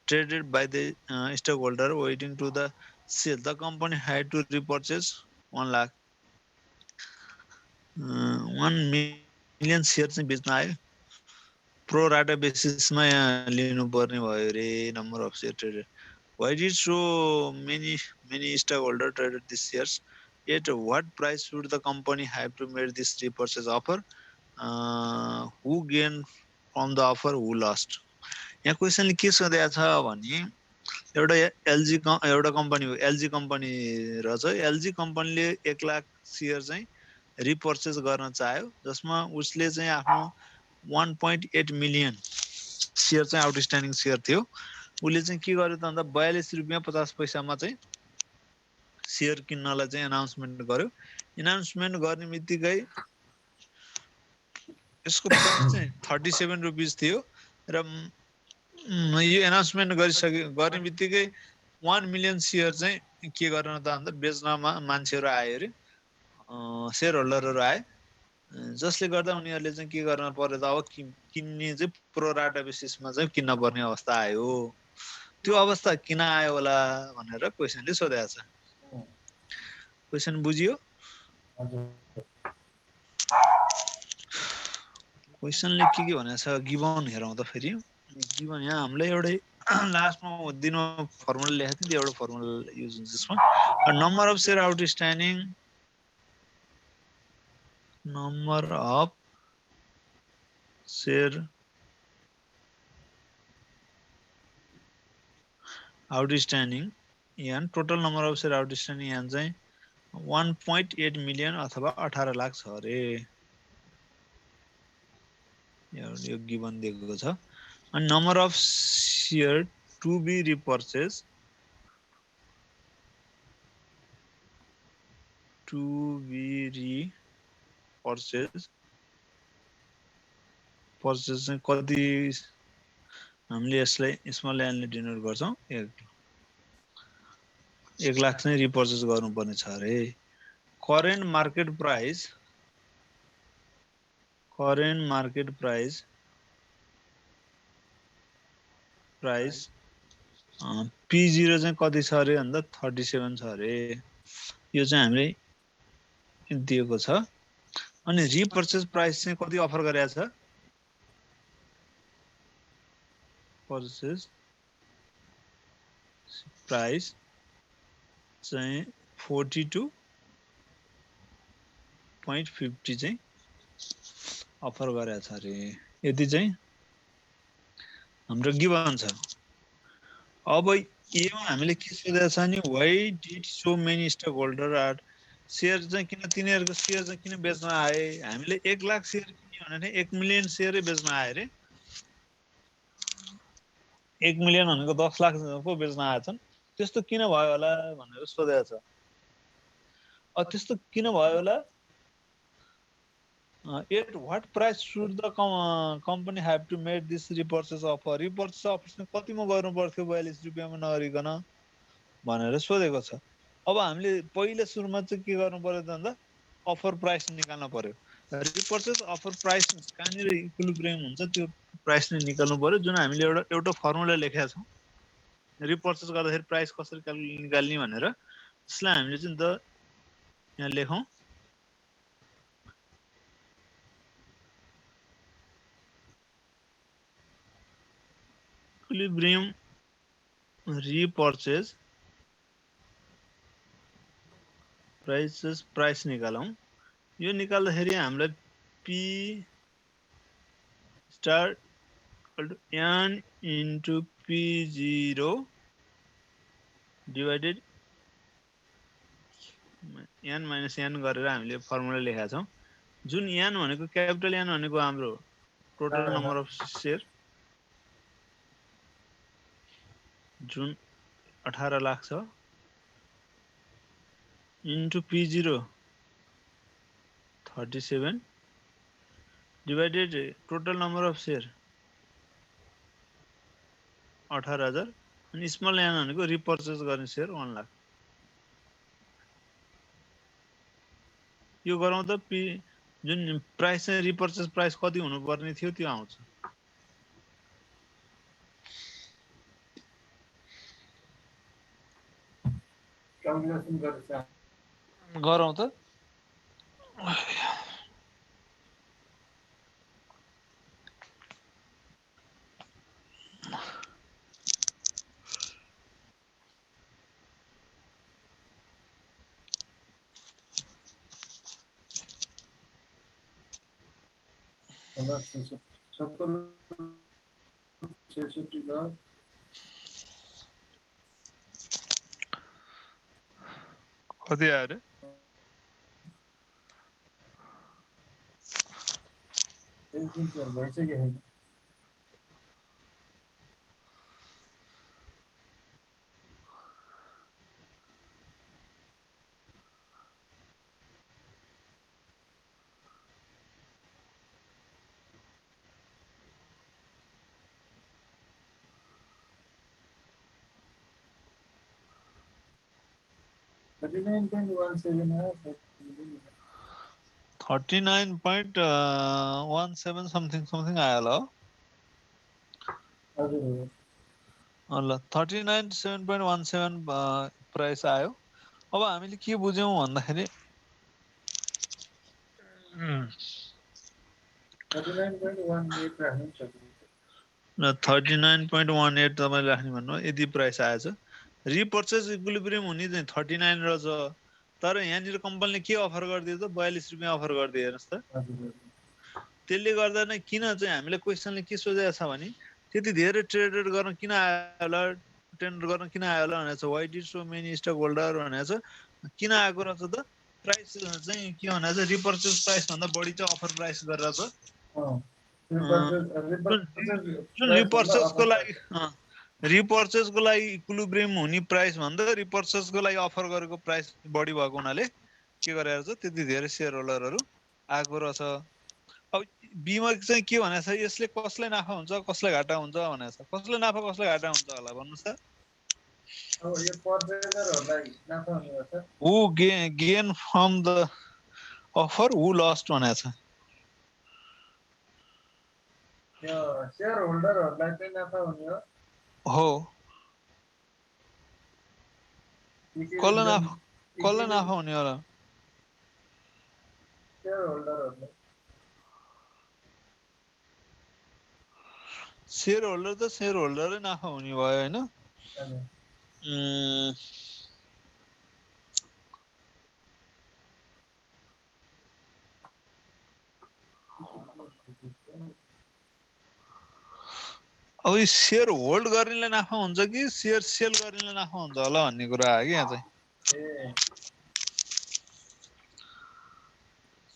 traded by the stockholder waiting to the sale. The company had to repurchase 1 lakh 1 million shares चाहिँ बेच्न आयो pro rata बेसिसमा यहाँ लिनुपर्ने भयो रे number of share traded why did so many stockholder traded these shares at what price should the company have to make this repurchase offer who gained from the offer who lost यहाँ क्वेसनले के सोधेको छ भने एउटा LG एउटा company हो LG company रहेछ LG कम्पनीले 1 लाख शेयर चाहिँ रिपर्चेज गर्न चाह्यो जसमा उसले चाहिँ आफ्नो 1.8 मिलियन शेयर चाहिँ आउटस्ट्यान्डिङ शेयर थियो उसले चाहिँ के गर्यो त भन्दा 42 रुपैयाँ 50 पैसामा चाहिँ शेयर किन्नलाई चाहिँ एनाउन्समेन्ट गर्यो एनाउन्समेन्ट गर्ने बित्तिकै यसको प्राइस चाहिँ 37 रुपीस थियो र यो एनाउन्समेन्ट गर्ने बित्तिकै 1 मिलियन शेयर चाहिँ के गर्न त भन्दा बेच्नमा मान्छेहरू आयो रे शेयर होल्डरहरू आए जसले गर्दा उनीहरूले चाहिँ के गर्न पर्यो त अब किन्ने चाहिँ प्रो राटा बेसिसमा चाहिँ किन्न पर्ने अवस्था आयो त्यो अवस्था किन आयो होला भनेर क्वेसनले सोधेको छ क्वेसन बुझियो क्वेसनले के भनेको छ गिवन हेरौँ त फेरि गिवन यहाँ हामीले एउटै लास्टमा दिनमा फर्मुला लेखेको थियौँ एउटा फर्मुला युज हुन्छ त्यसमा number of share outstanding number of share outstanding and total number of share outstanding यहाँ चाहिँ 1.8 मिलियन अथवा 18 लाख छ अरे यो गिवन दिएको छ अनि number of share to be repurchase purchase चाहिँ कति हामीले यसलाई स्मल ल्यान्डले डिनोट गर्छौँ 1 लाख चाहिँ रिपर्चेज गर्नुपर्ने छ अरे करेन्ट मार्केट प्राइस P0 चाहिँ कति छ अरे भन्दा 37 छ अरे यो चाहिँ हामीले दिएको छ अनि रिपर्चेज प्राइस चाहिँ कति अफर गरेको छ पर्चेज प्राइस चाहिँ 42.50 चाहिँ अफर गरेको छ अरे यति चाहिँ हाम्रो गिवन छ अब एमा हामीले के सोधेको छ नि why did so many stock holder are share चाहिँ किन तिनीहरुको शेयर चाहिँ किन बेच्न आए हामीले 1 लाख शेयर किन्यो भने 1 मिलियन शेयर बेच्न आए रे 1 मिलियन भनेको 10 लाख को बेच्न आएछन् त्यस्तो किन भयो होला भनेर सोधेको छ त्यस्तो किन भयो होला at what price should the company have to make this repurchase offer repurchase offer कतिमा गर्नु पर्थ्यो 42 रुपैयाँमा नगरिकन भनेर सोधेको छ अब हामीले पहिलो सुरुमा चाहिँ के गर्नु पर्यो त भन्दा अफर प्राइस निकाल्न पर्यो रिपर्चेस अफर प्राइस कहाँनिर इक्विलिब्रियम हुन्छ त्यो प्राइस नै निकाल्नु पर्यो जुन हामीले एउटा फर्मुला लेखेका छौँ रिपर्चेस गर्दाखेरि प्राइस कसरी निकाल्ने भनेर त्यसलाई हामीले चाहिँ त यहाँ लेखौँ इक्विलिब्रियम रिपर्चेस प्राइस निकालौँ यो निकाल्दाखेरि हामीलाई P star n into p0 divided n minus n गरेर हामीले फर्मुला लेखेका छौँ जुन n भनेको क्यापिटल n भनेको हाम्रो टोटल नम्बर अफ शेयर जुन 18 लाख छ into p0 37 divided total number of share 18,000 अनि स्मल n भनेको रिपर्चेस गर्ने शेयर 1 लाख यो गरौँ त पी जुन प्राइस चाहिँ रिपर्चेस प्राइस कति हुनुपर्ने थियो त्यो आउँछ क्याल्कुलेसन गर्छ गरौँ त कति आयो रे भइसक्यो 39.17 something आयो ल ल 39.17 प्राइस आयो अब हामीले के बुझ्यौं भन्दाखेरि 39.18 तपाईले राख्ने भन्नु यदि प्राइस आएछ रिपर्चेस इक्विलिब्रियम हुने चाहिँ 39 र छ तर यहाँनिर कम्पनीले के अफर गरिदियो त 42 रुपैयाँ अफर गरिदियो हेर्नुस् त त्यसले गर्दा नै किन चाहिँ हामीले क्वेशनले के सोधेको छ भने त्यति धेरै ट्रेडेड गर्न किन आयो होला टेन्डर गर्न किन आयो होला भनेको छ why did so many stock holder भनेको छ किन आएको रहेछ त प्राइस चाहिँ के भनेको छ रिपर्चेस प्राइस भन्दा बढी चाहिँ अफर प्राइस गरेर छ जुन रिपर्चेसको लागि रिपर्चेसको लागि इक्विलिब्रियम हुने प्राइस भन्दा रिपर्चेसको लागि अफर गरेको प्राइस बढी भएको हुनाले के गरेर छ त्यति धेरै शेयर होल्डरहरू आएको रहेछ अब बीमा चाहिँ के भनेको छ यसले कसलाई नाफा हुन्छ कसलाई घाटा हुन्छ भनेको छ कसलाई नाफा कसलाई घाटा हुन्छ होला भन्नुस् त अब यो पर्चेजरहरुलाई नाफा हुने गर्छ who gain from the offer who lost भनेको छ यो शेयर होल्डरहरुलाई चाहिँ नाफा हुने हो कसलाई नाफा हुने होला शेयर होल्डरहरुलाई शेयर होल्डर त शेयर होल्डरै नाफा हुने भयो हैन अब शेयर होल्ड गर्नेलाई नाफा हुन्छ कि शेयर सेल गर्नेलाई नाफा हुन्छ होला भन्ने कुरा हो कि यहाँ चाहिँ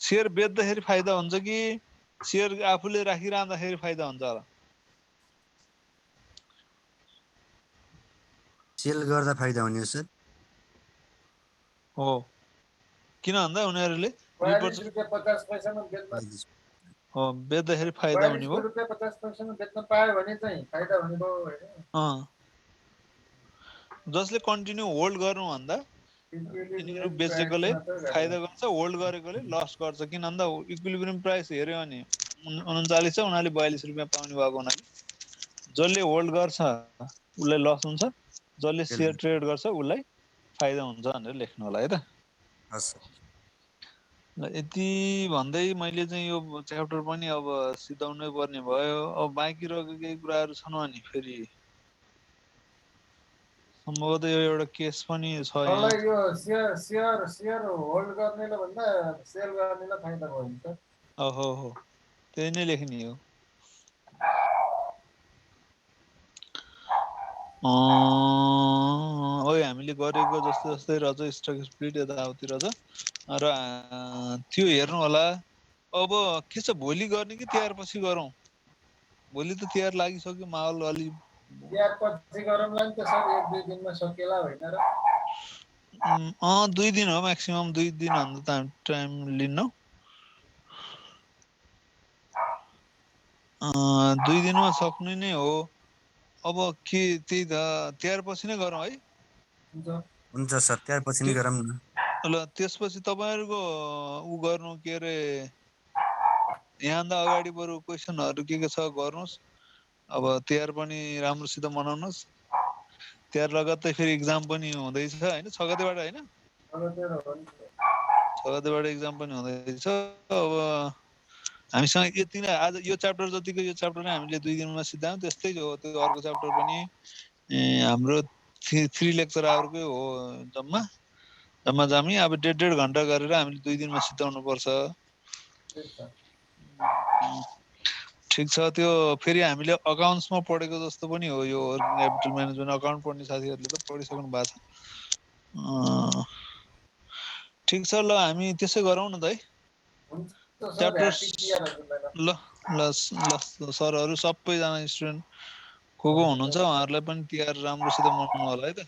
शेयर बेच्दाखेरि फाइदा हुन्छ कि शेयर आफूले राखिरहँदाखेरि फाइदा हुन्छ होला सेल गर्दा फाइदा हुने हो सर हो किन भन्दा उनीहरुले ₹50 पैसामा बेच्न हो बेच्दाखेरि फाइदा हुने भयो ₹50 पैसामा बेच्न पायो भने चाहिँ फाइदा हुने भयो हैन जसले कन्टिन्यू होल्ड गर्नु भन्दा यिनीहरू बेचेकोले फाइदा गर्छ, होल्ड गरेकोले लस गर्छ। किन भन्दा इक्विलिब्रियम प्राइस हेऱ्यो भने 39 छ, उनीहरूले 42 रुपियाँ पाउने भएको हुनाले जसले होल्ड गर्छ उसलाई लस हुन्छ, जसले सेयर ट्रेड गर्छ उसलाई फाइदा हुन्छ भनेर लेख्नु होला है त। हस् सर। ल यति भन्दै मैले चाहिँ यो च्याप्टर पनि अब सिधाउनै पर्ने भयो। अब बाँकी रहेको केही कुराहरू छन् भने फेरि सम्भवतः यो एउटा केस पनि छ यहाँ। मलाई यो सेयर होल्ड गर्नेले भन्दा सेल गर्नेलाई फाइदा भयो नि त। ओहो हो, त्यही नै लेख्ने हो। ओइ हामीले गरेको जस्तै जस्तै रहेछ स्टक स्प्लिट यताउति रहेछ र त्यो हेर्नु होला। अब के छ, भोलि गर्ने कि तिहार पछि गरौँ? भोलि त तिहार लागिसक्यो, माहौल अलि तिहार पछि गरौँला नि त सर, 1-2 दिनमा सकिएला होइन र? 2 दिन हो म्याक्सिमम, 2 दिन भन्दा टाइम लिन्न। 2 दिनमा सक्ने नै हो। अब के त्यही त तिहार पछि नै गरौँ है। हुन्छ सर, तिहार पछि नै गरौँ न। ल त्यसपछि तपाईँहरूको उ गर्नु के अरे, यहाँभन्दा अगाडि बरु क्वेसनहरू के छ गर्नुहोस्। अब तिहार पनि राम्रोसित मनाउनुहोस्। तिहार लगत्तै फेरि इक्जाम पनि हुँदैछ होइन, 6 गतेबाट होइन, 6 गतेबाट इक्जाम पनि हुँदैछ। अब हामीसँग यति नै, आज यो च्याप्टर जतिको यो च्याप्टर नै हामीले 2 दिनमा सिद्धायौँ। त्यस्तै हो त्यो अर्को च्याप्टर पनि हाम्रो 3 लेक्चर आवरकै हो जम्मा जामी। अब 1.5 घन्टा गरेर हामीले 2 दिनमा सिद्धाउनु पर्छ। ठिक छ। त्यो फेरि हामीले अकाउन्ट्समा पढेको जस्तो पनि हो यो वर्किङ क्यापिटल म्यानेजमेन्ट। अकाउन्ट पढ्ने साथीहरूले त पढिसक्नु भएको छ। ठिक छ, ल हामी त्यसै गरौँ न त है। च्याप्टर ल ल सरहरू सबैजना स्टुडेन्ट को हुनुहुन्छ उहाँहरूलाई पनि तिहार राम्रोसित मनाउनु होला है त।